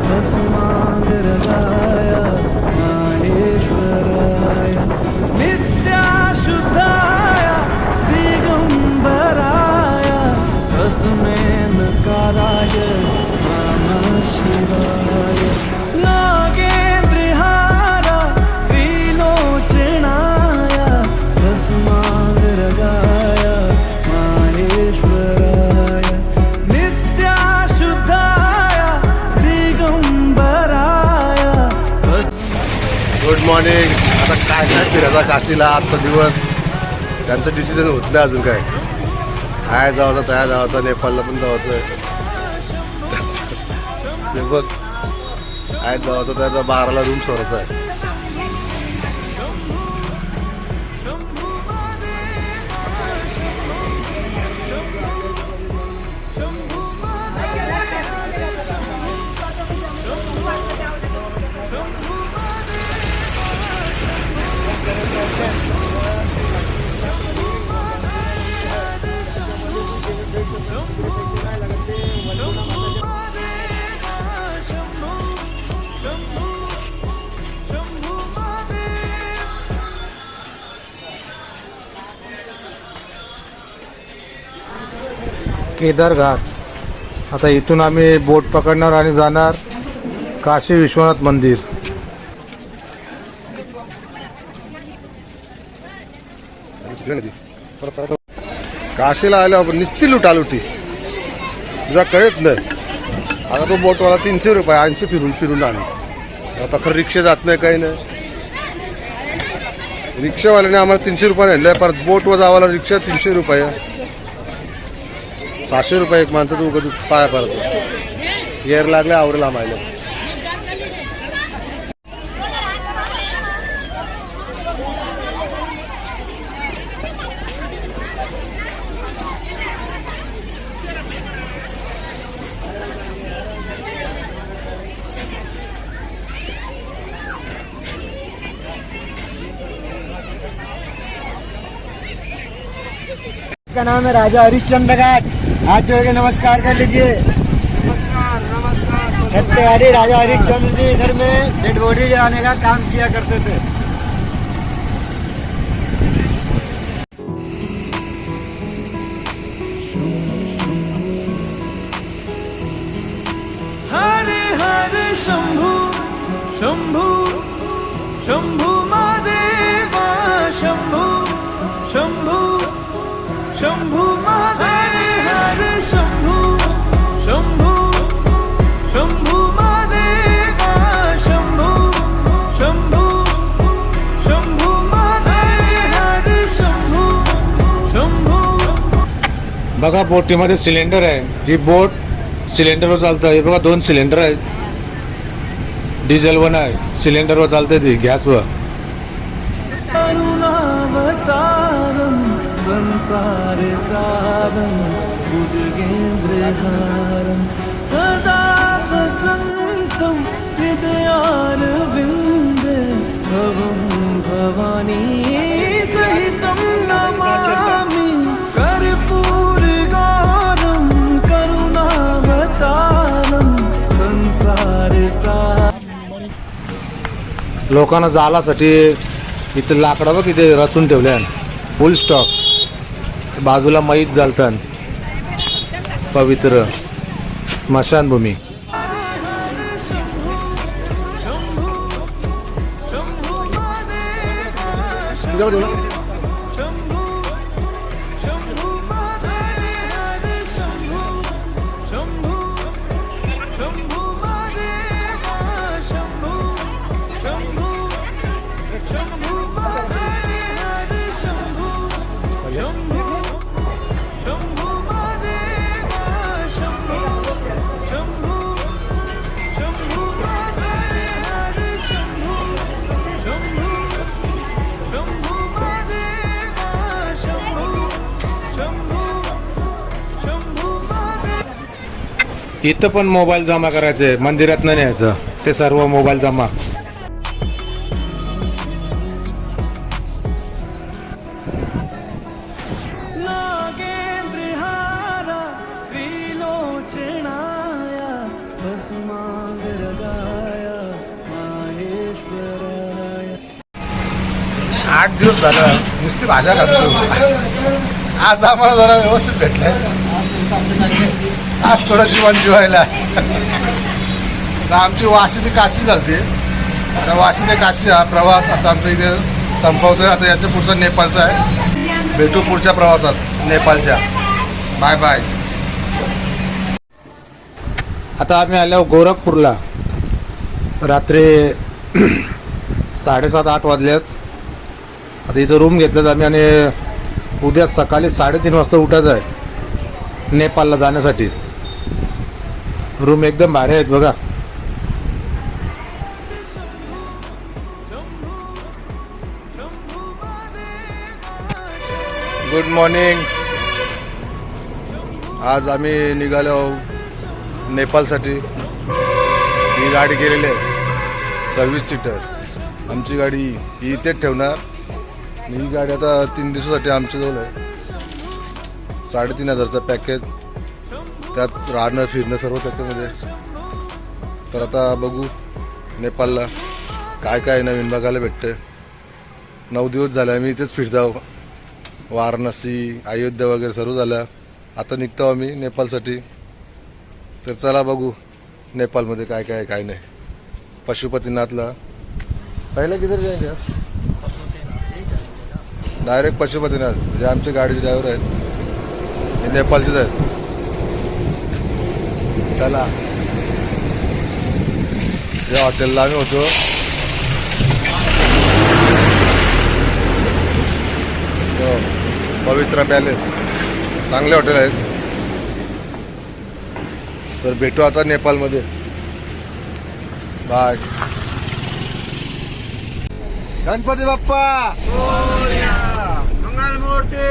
भस्मांगराय माहेश्वराय नित्याशुद्धाय दिगंबराय भस्मेनकाराय नमः शिवाय नागेन्द्रहारा त्रिलोचनाय भस्मांगराय माहेश्वराय नित्याशुद्धाय दिगंबराय गुड मॉर्निंग. आता काय काय फिरायचा काशीला आजचा दिवस त्यांचं डिसिजन होत नाही अजून काय. आय जायचं त्या जायचं नेपाळला पण जायचं ते बघ आय जायचं त्याचा 12ला रूम सोडायचा आहे. केदारघाट. आता इथून आम्ही बोट पकडणार आणि जाणार काशी विश्वनाथ मंदिर. काशीला आलो आपण नुसती लुटालुटी तुझा कळत नाही. आता तो बोटवाला 300 रुपये 80 फिरून फिरून आले. आता खरं रिक्षा जात नाही काही नाही. रिक्षावाल्याने आम्हाला 300 रुपये आणले. परत बोटवर जावाला रिक्षा 300 रुपये 600 रुपये एक माणसाचं उगाच पाया परत येर लागले आवरेला आम्हाला. का नाम है राजा हरिश्चंद्र घाट. हाथ जोड़ के नमस्कार कर लीजिए. सत्यवादी राजा हरिश्चंद्र जी इधर में डेड बॉडी जलाने का काम किया करते थे. हरे हरे शंभु शंभु शंभु महादेवा शंभु शंभु शंभु महादेवा हरे शंभु शंभु शंभु महादेवा शंभु शंभु शंभु महादेवा हरे शंभु शंभु. बघा बोटीमध्ये सिलेंडर आहे. ही बोट सिलेंडरवर चालतं. हे बघा 2 सिलेंडर आहेत. डिझेल वन आहे. सिलेंडरवर चालते ती गॅसवर. करुणावतारं संसारसारं भुजगेन्द्रहारं सदा प्रसन्नं हृदयारविन्दे भवं भवानी वारसा लोकांना जालासाठी इथं लाकडं बघ इथे रचून ठेवल्या फुल स्टॉक बाजूला मैत जालतन पवित्र स्मशानभूमी इथं पण मोबाईल जमा करायचे मंदिरात नाही न्यायचं ते सर्व मोबाईल जमा नागेंद्रहारा त्रिलोचनाया भस्मांगरगाया माहेश्वराय 8 दिवस झालं नुसती भाज्या खातो आज आम्हाला जरा व्यवस्थित भेटलंय आज थोडं जीवन जिवायला तर आमची वाशीची काशी झाली आता वाशी ते काशी हा प्रवास आता आमचा इथे संपवतोय आता याच्या पुढचा नेपाळचा आहे भेटू पुढच्या प्रवासात नेपाळच्या बाय बाय आता आम्ही आलो गोरखपूरला रात्री 7:30-8 वाजल्यात आता इथं रूम घेतल्यात आम्ही आणि उद्या सकाळी 3:30 वाजता उठायचं आहे नेपाळला जाण्यासाठी रूम एकदम भारी आहेत बघा गुड मॉर्निंग आज आम्ही निघालो नेपाळसाठी ही गाडी केलेली आहे 26 सीटर आमची गाडी ही इथेच ठेवणार आणि ही गाडी आता 3 दिवसासाठी आमच्याजवळ आहे 3,500चा पॅकेज त्यात राहणं फिरणं सर्व त्याच्यामध्ये तर आता बघू नेपाळला काय काय नवीन बघायला भेटतं 9 दिवस झाले आम्ही इथेच फिरतो वाराणसी अयोध्या वगैरे सर्व झालं आता निघतो आम्ही नेपाळसाठी तर चला बघू नेपाळमध्ये काय काय काय नाही पशुपतीनाथला पहिले किधर जायचे डायरेक्ट पशुपतीनाथ म्हणजे आमच्या गाडीचे ड्रायव्हर आहेत हे नेपाळचेच आहेत चला या हॉटेलला आम्ही होतो पवित्रा पॅलेस चांगले हॉटेल आहेत तर भेटू आता नेपाळमध्ये बाय गणपती बाप्पा मंगल मूर्ती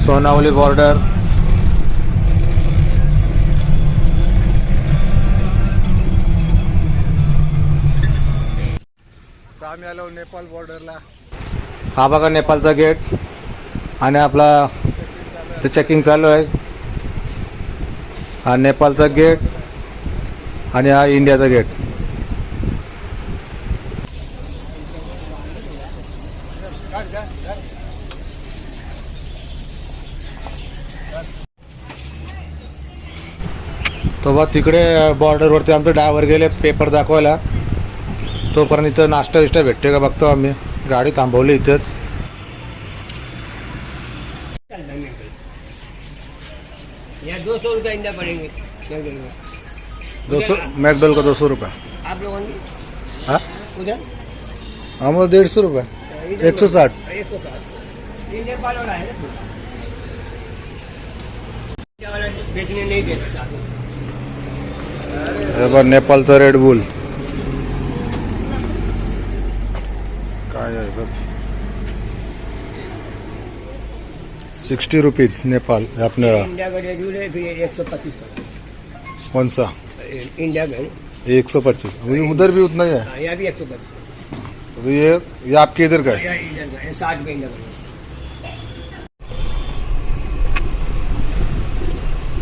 सोनावली बॉर्डर आम्ही आलो नेपाळ बॉर्डरला हा बघा नेपाळचा गेट आणि आपला ते चेकिंग चालू आहे हा नेपाळचा गेट आणि हा इंडियाचा गेट तो बघ तिकडे बॉर्डरवरती आमचे ड्रायव्हर गेले पेपर दाखवायला तोपर्यंत इथं नाश्ता विष्टा भेटते का बघतो आम्ही गाडी थांबवली इथंच यहाँ 200 रुपये इंदा पड़ेंगे मैकडॉनल्ड में 200 मैकडॉनल्ड का 200 रुपये आप लोगों ने हाँ उधर आम्हाला 150 रुपये 160 160 इंडियन पाल वाला है ना बेचने नहीं देते। हे बघ नेपाळचं रेड बुल काय आहे बघ 60 रुपीज नेपाल आपने इंडिया का रेड्यूल है फिर 125 का कौन सा इंडिया का है 125 उधर भी उतना ही है ना, यहाँ भी 125 तो ये आपके इधर का है यहाँ इंडियन का है 60 का इंडिया का है।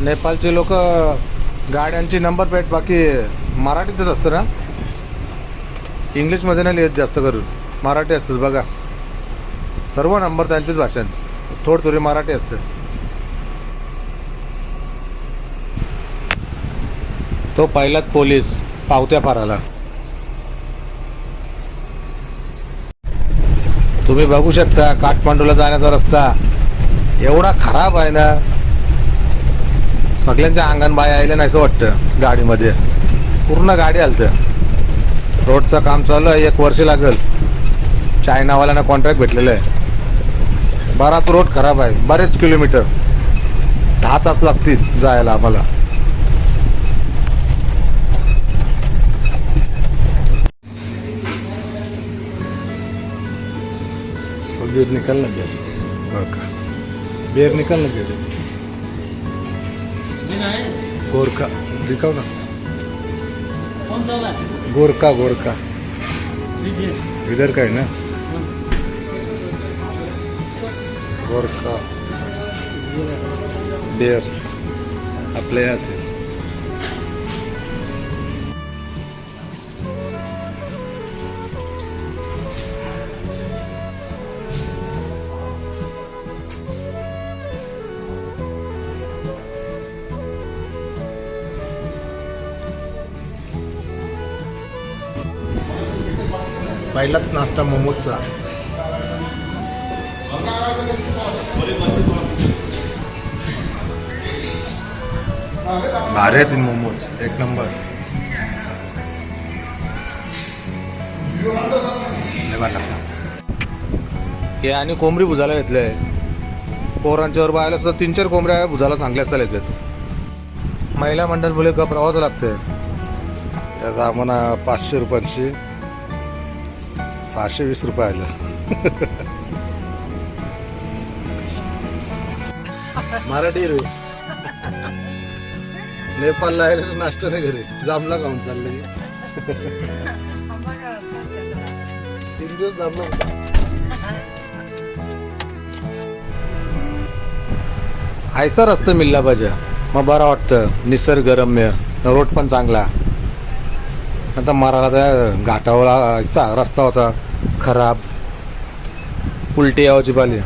नेपाळचे लोक गाड्यांची नंबर प्लेट बाकी मराठीतच असतं ना इंग्लिशमध्ये नाही लिहित जास्त करून मराठी असतात बघा सर्व नंबर त्यांचीच भाषा थोडी मराठी असते तो पहिलाच पोलीस पावत्या पाराला तुम्ही बघू शकता काठमांडूला जाण्याचा रस्ता एवढा खराब आहे ना सगळ्यांच्या अंगण बाय आले नाही असं वाटतं गाडीमध्ये पूर्ण गाडी आलतं रोडचं काम चालू आहे 1 वर्ष लागेल चायनावाल्यांना कॉन्ट्रॅक्ट भेटलेलं आहे बराच रोड खराब आहे बरेच किलोमीटर 10 तास लागतील जायला आम्हाला बेर निकल ना बेर निकल ना बेर गोरखा दिखाओ ना कौन सा वाला? गोरखा गोरखा लीजिए। इधर का है ना गोरखा बेर आपल्या यात आहे. पहिलाच नाश्ता मोमोजचा भारी आहेत मोमोज एक नंबर हे आणि कोंबडी भुजाला घेतलंय पोरांच्यावर बायला सुद्धा 3-4 कोंबड्या भुजाला सांगल्या असता लगेच महिला मंडळ मुले का प्रवास लागते याचा आम्हाला 500 रुपयांची 620 रुपये आलं मराठी रे नेपाळला आहे नाश्ता नाही घरी जामला खाऊन चाललं 3 दिवस जामला होता आयसा रस्ता मिळला पाहिजे मग बरं वाटतं निसर्गरम्य रोड पण चांगला आता मारायला त्या घाटावर असा रस्ता होता खराब उलटी यावची पाली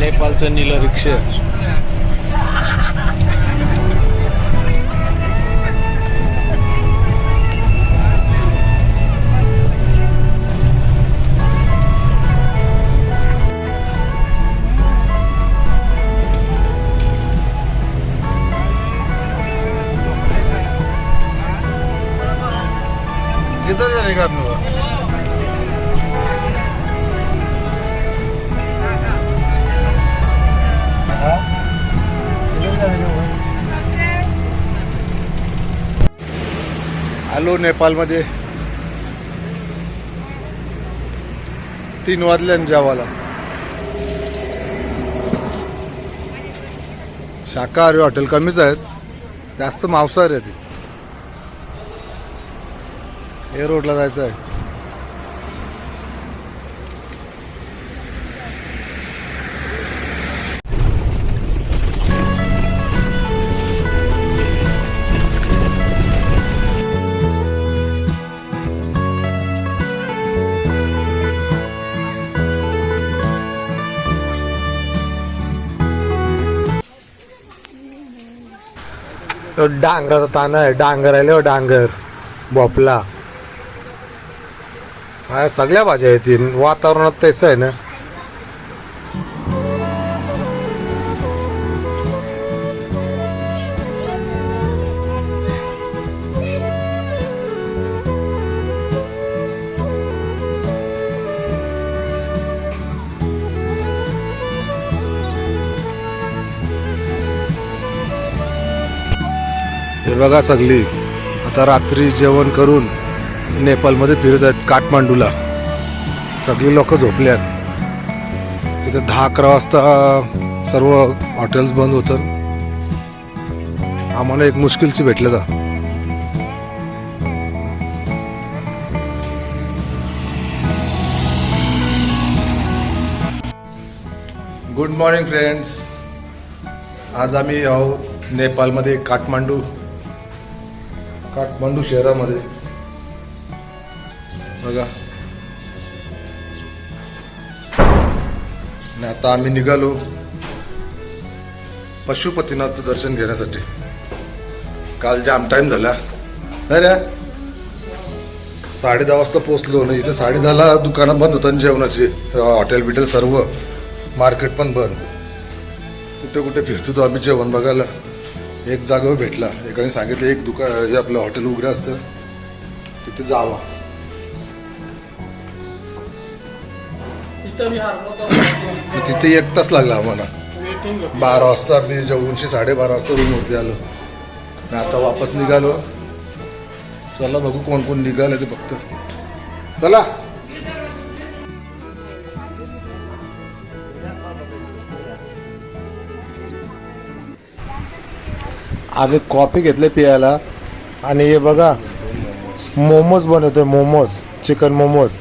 नेपाळचं नील रिक्षा किधर जाएगा आप लोग आलो नेपाळमध्ये 3 वाजल्यान जेवायला शाकाहारी हॉटेल कमीच आहेत जास्त मांसाहारी आहेत हे रोडला जायचं आहे डांगराचा ताना आहे, डांगर आहे डांगर, भोपला, हा सगळ्या भाज्या येतील. वातावरणात तसं आहे ना. हे बघा सगळी आता रात्री जेवण करून नेपाळमध्ये फिरत आहेत काठमांडूला. सगळी लोक झोपल्यात. इथे 10-11 वाजता सर्व हॉटेल्स बंद होतात. आम्हाला एक मुश्किलची भेटलं जा. Good morning friends. आज आम्ही आहोत नेपाळमध्ये काठमांडू शहरामध्ये. बघा आणि आता आम्ही निघालो पशुपतीनाथचं दर्शन घेण्यासाठी. काल जाम टाइम झाला नाही रे. 10:30 वाजता पोचलो ना. इथे 10:30ला दुकानं बंद होतात जेवणाची. हॉटेल बिटेल सर्व, मार्केट पण बंद. कुठे कुठे फिरतो तो आम्ही जेवण बघायला. एक जागेवर भेटला. एकाने सांगितलं एक दुकान हे आपलं हॉटेल उघडं असतं तिथे जावा. तिथे 1 तास लागला आम्हाला. 12 वाजता आम्ही जेवून 12:30 वाजता रूमवरती आलो. आणि आता वापस निघालो. चला बघू कोण कोण निघालं ते फक्त. चला. आम्ही कॉफी घेतले पियाला. आणि हे बघा मोमोज बनवते. मोमोज, चिकन मोमोज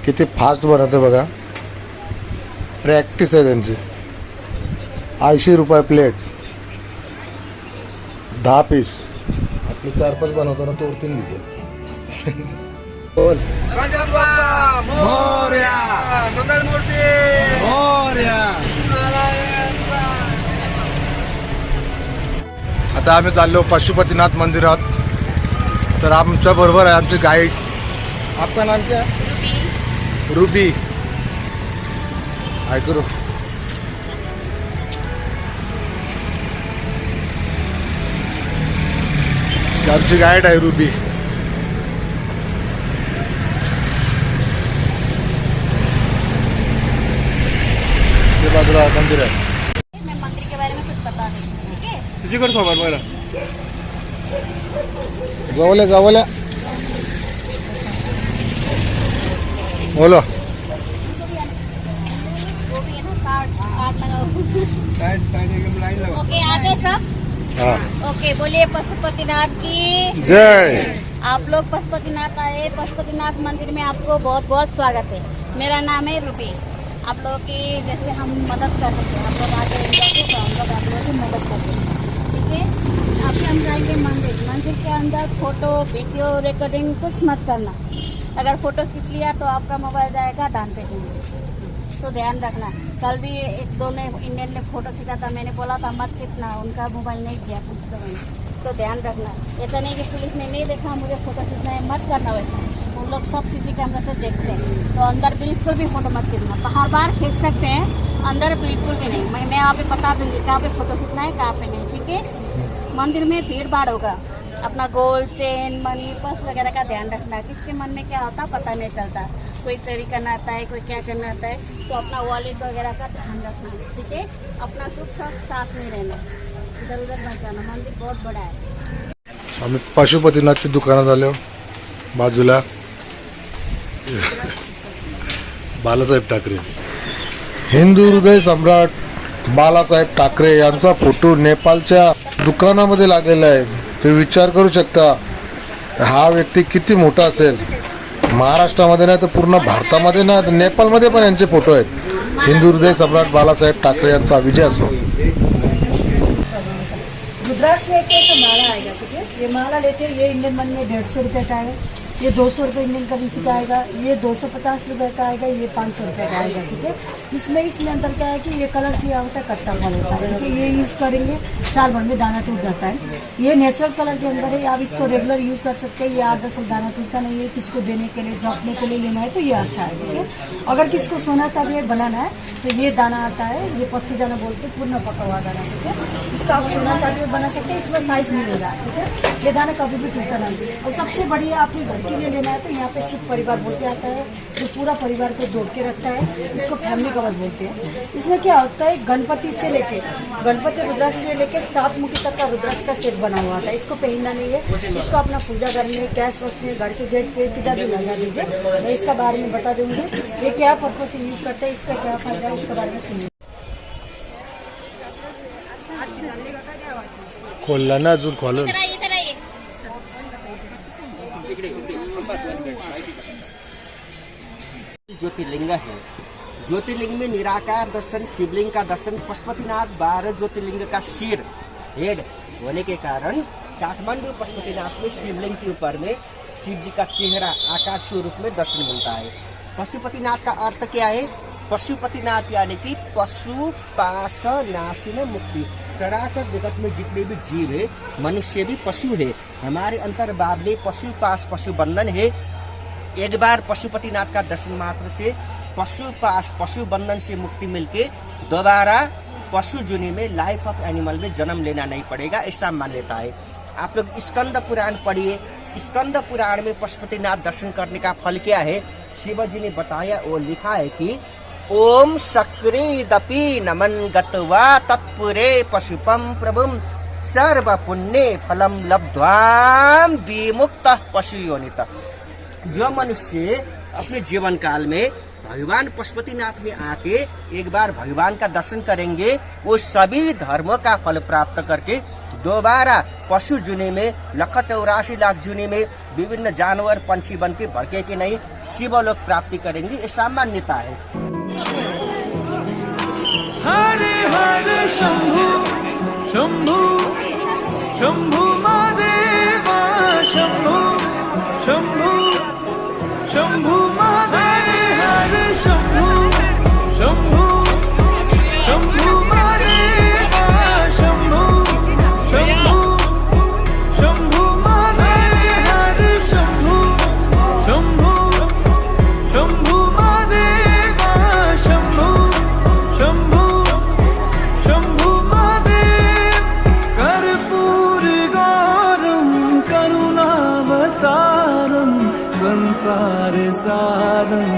किती फास्ट बनवते बघा. प्रॅक्टिस आहे त्यांची. 80 रुपये प्लेट, 10 पीस. आपली 4-5 बनवतो ना तो 3 घेतो. बोल आता आम्ही चाललो पशुपतीनाथ मंदिरात. तर आमच्या बरोबर आहे आमचे गाईड. आपका नाम क्या? रूबी. ऐकू आमची गाईड आहे रूबी. ते बाजूला मंदिर आहे. मैं मंदिर के बारे में कुछ बता रही हूँ, ठीक है? तुझीकडे खबर मला जवळ बोलो. वो भी है ना, कार्ड लगाओ। ओके, आगे सब हाँ ओके. बोलिए पशुपतिनाथ की जय. आप लोग पशुपतिनाथ आए. पशुपतिनाथ मंदिर में आपको बहुत बहुत स्वागत है. मेरा नाम है रूबी. आप लोगों की जैसे हम मदद कर सकते हैं. आप लोग आगे जाके तो हम लोग आप लोगों की मदद करते हैं, ठीक है? अभी हम जाएंगे मंदिर के अंदर. फोटो वीडियो रिकॉर्डिंग कुछ मत करना. अगर फोटो खींच लिया तो आपका मोबाइल जाएगा दान पेटी में. तो ध्यान रखना. कल भी 1-2 ने इंडियन ने फोटो खींचा था. मैंने बोला था मत खींचना. उनका मोबाइल नहीं दिया पूछते मैंने. तो ध्यान रखना. ऐसा नहीं कि पुलिस ने नहीं देखा मुझे फोटो खींचना है, मत करना वैसा. उन लोग सब सीसी कैमरा से देखते हैं. तो अंदर बिल्कुल भी फोटो मत खींचना. बाहर खींच सकते हैं, अंदर बिल्कुल भी नहीं. मैं यहाँ पे बता दूंगी कहाँ पे फोटो खींचना है कहाँ पे नहीं, ठीक है? मंदिर में भीड़ भाड़ होगा. अपना गोल्ड चेन मनी पर्स वगैरह का ध्यान रखना. किसके मन में क्या होता पता नहीं चलता. कोई चोरी करना आता है, कोई क्या करना आता है. तो अपना वॉलेट वगैरह का ध्यान रखना, ठीक है? अपना सुख साथ में रहना. इधर उधर मत जाना. मंदिर बहुत बड़ा है. आम्ही पशुपतीनाथच्या दुकानात आलो. बाजूला बालासाहेब ठाकरे, हिंदू हृदय सम्राट बालासाहेब ठाकरे यांचा फोटो नेपाळच्या दुकानामध्ये लागलेला आहे. ते विचार करू शकता हा व्यक्ती किती मोठा असेल. महाराष्ट्रामध्ये नाही तर पूर्ण भारतामध्ये ना, नेपाळमध्ये पण यांचे फोटो आहेत. हिंदू हृदय सम्राट बालासाहेब ठाकरे यांचा विजय असो. रुद्राक्ष लेके तो माला आएगा, ठीक है? ये माला लेते ये इंडियन मनी में 150 रुपये का है. ये 200 रुपये इंडियन करेंसी का आएगा, ये 250 रुपये का आएगा, ये 500 रुपये का आएगा। ठीक है, इसमें अंदर क्या है कि ये कलर किया होता है, कच्चा फल होता है। ठीक है, ये यूज़ करेंगे साल भर में दाना टूट जाता है। ये नेचुरल कलर के अंदर है, आप इसको रेगुलर यूज़ कर सकते हैं। ये 8-10 साल दाना टूटता नहीं है। किसी को देने के लिए, झपने के लिए लेना है तो ये अच्छा है। ठीक है, अगर किसी को सोना चाहिए बनाना है तो ये दाना आता है, ये पत्ती दाना बोलते हैं, पूर्ण पका हुआ दाना। ठीक है, इसका आप सोना चाहिए बना सकते हैं, इसमें साइज मिलेगा। ठीक है, ये दाना कभी भी टूटता नहीं। और सबसे बढ़िया आपके घर के लिए लेना है तो यहाँ पे शिव परिवार बोलते आता है, जो पूरा परिवार को जोड़ के रखता है, इसको फैमिली कवच बोलते हैं। इसमें क्या होता है, गणपति से लेके रुद्राक्ष से लेके 7 मुखी तक का रुद्राक्ष का सेट बना हुआ था। इसको पहनना नहीं है, इसको अपना पूजा घर में, कैश बॉक्स में, घर के गेट पे किधर भी लगा दीजिए। मैं इसका बारे में बता दूंगी, ये क्या पर्पज से यूज करते हैं, इसका क्या फायदा है, इसके बारे में सुनिए। खोलला ना अजून खोलून इधर आइए, इधर आइए। ज्योतिर्लिंग है। ज्योतिर्लिंग में निराकार दर्शन, शिवलिंग का दर्शन, पशुपतिनाथ 12 ज्योतिर्लिंग का सिर हेड होने के कारण काठमांडू पशुपतिनाथ में शिवलिंग के ऊपर में शिव जी का चेहरा आकार स्वरूप में दर्शन मिलता है। पशुपतिनाथ का अर्थ क्या है? पशुपतिनाथ यानी कि पशु पास नाशी में मुक्ति। चराचर जगत में जितने भी जीव है, मनुष्य भी पशु है। हमारे अंतर बाबले पशु पास पशु बंधन है। एक बार पशुपतिनाथ का दर्शन मात्र से पशु पास पशु बंधन से मुक्ति मिलके दोबारा पशु जुनी में लाइफ ऑफ एनिमल में जन्म लेना नहीं पड़ेगा, ऐसा मान्यता है। आप लोग स्कंद पुराण पढ़िए। स्कंद पुराण में पशुपतिनाथ दर्शन करने का फल क्या है शिव जी ने बताया। वो लिखा है कि ओम सक्रीदपि नमन गत्वा तत्पुरे पशुपम प्रभुम सर्व पुण्य फलम लब्ध्वाम विमुक्त पशु योनित। जो मनुष्य अपने जीवन काल में भगवान पशुपतिनाथ में आके एक बार भगवान का दर्शन करेंगे, वो सभी धर्मों का फल प्राप्त करके दोबारा पशु जुनी में 184 जुनी में विभिन्न जानवर पंछी बन के भड़के के नहीं शिवलोक प्राप्ति करेंगे, ऐसा मान्यता है। हरे हरे शंभु शंभु शंभु महादेवा, शंभु शंभु शंभु महादेव, हरे शंभु शंभु शंभु महादेवा, शंभु शंभु शंभु महादेव, हरे शंभु शंभु शंभु महादेवा, शंभु शंभु शंभु महादेव। कर्पूर गौरम करुणावतारम संसार सारम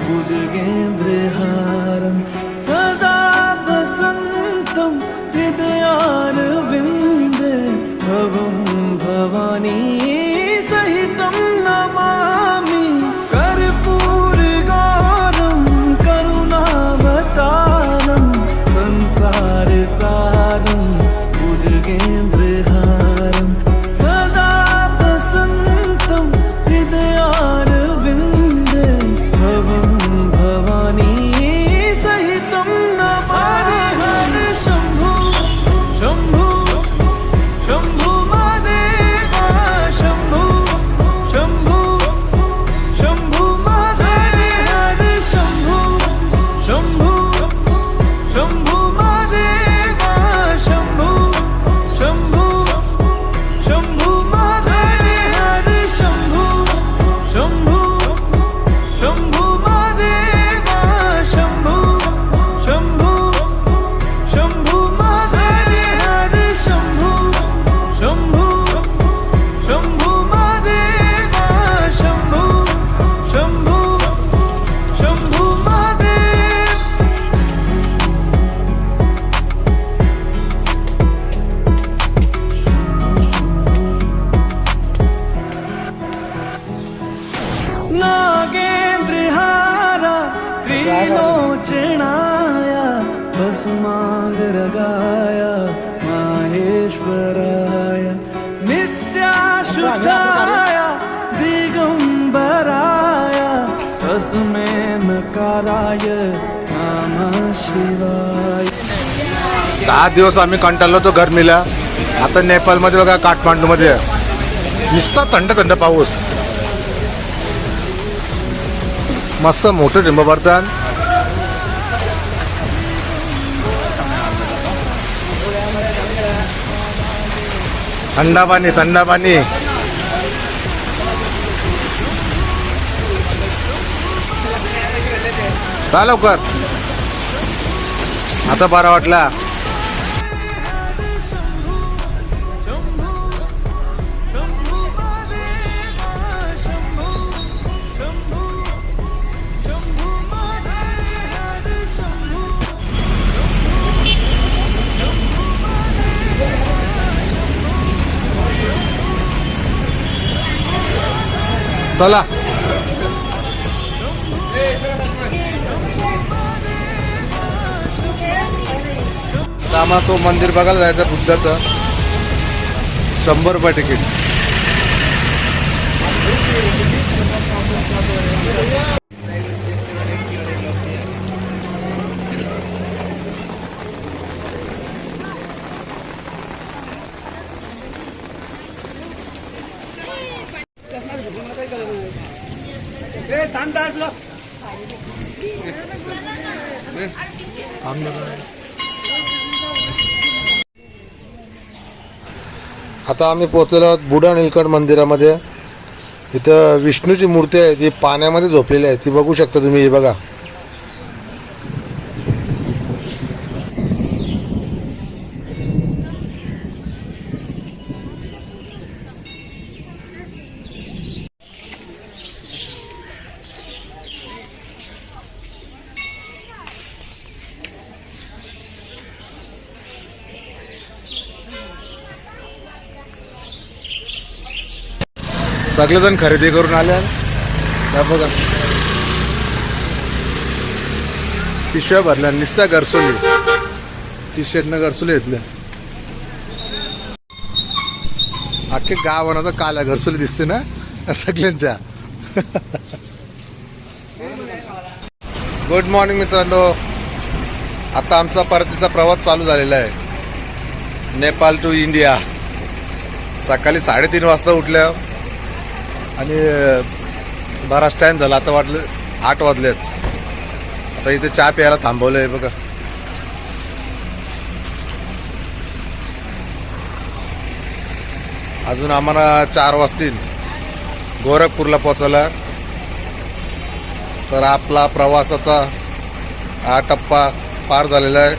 बुद्गेन्द्रहारम सदा वसंतम हृदयारविंदे भवं भवानी सहितं नमामि। कर्पूर गौरम करुणावतारम संसार सारम बुद्गेन्द्रहारम सदा वसंतम हृदयारविंदे भवं भवानी सहितं नमामि। हरे शंभु शंभु शंभु महादेवा, शंभु शंभु शंभु महादेव, हरे शंभु शंभु शंभु महादेवा, शंभु शंभु शंभु महादेव, हरे शंभु शंभु शंभु महादेवा, शंभु शंभु शंभु महादेव, हरे शंभु शंभु शंभु महादेवा, शंभु शंभु शंभु महादेव। नागेन्द्रहारा त्रिलोचनाया भस्मांगरगाया माहेश्वराय नित्याशुद्धाय दिगंबराय तस्मै नकाराय नमः शिवाय। 10 दिवस आम्ही कंटाळलो तो गरमीला. आता नेपाळमध्ये बघा, काठमांडूमध्ये नुसता थंड थंड पाऊस. मस्त मोठं टिंब भरतात. थंडा पाणी का लवकर आता बरा वाटला. चला आम्हाला तो मंदिर बघायला जायचं बुद्धाचं. 100 रुपये तिकीट. आता आम्ही पोहोचलेलो आहोत बुडा नीलकंठ मंदिरामध्ये. इथं विष्णूची मूर्ती आहे, ती पाण्यामध्ये झोपलेली आहे, ती बघू शकता तुम्ही. हे बघा, सगळेजण खरेदी करून आले. बघा पिशव्या भरल्या, नुसत्या घरसोली. टी शर्टनं घरसोली घेतल्या. अख्खे गावानं तर काल्या घरसोली दिसते ना सगळ्यांच्या. गुड मॉर्निंग मित्रांनो. आता आमचा परतीचा प्रवास चालू झालेला आहे, नेपाळ टू इंडिया. सकाळी 3:30 वाजता उठल्या आणि बराच टाइम झाला. आता वाटलं 8 वाजलेत. आता इथे चहा प्यायला थांबवलं आहे बघा. अजून आम्हाला 4 वाजतील गोरखपूरला पोचायला. तर आपला प्रवासाचा हा टप्पा पार झालेला आहे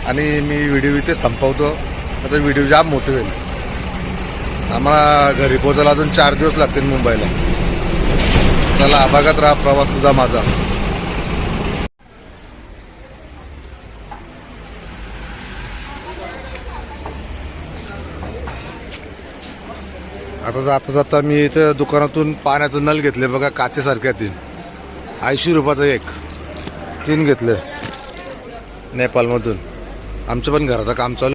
आणि मी व्हिडिओ इथे संपवतो. आता व्हिडिओ जाम मोठे होईल. आम्हाला घरी पोचायला अजून 4 दिवस लागतील मुंबईला. चला बघत राहा प्रवास तुझा माझा. आता जाता जाता मी इथं दुकानातून पाण्याचं नल घेतले बघा, काचेसारख्या 3. 80 रुपयाचं एक. 3 घेतले नेपाळमधून. आमच्या पण घराचं काम चालू.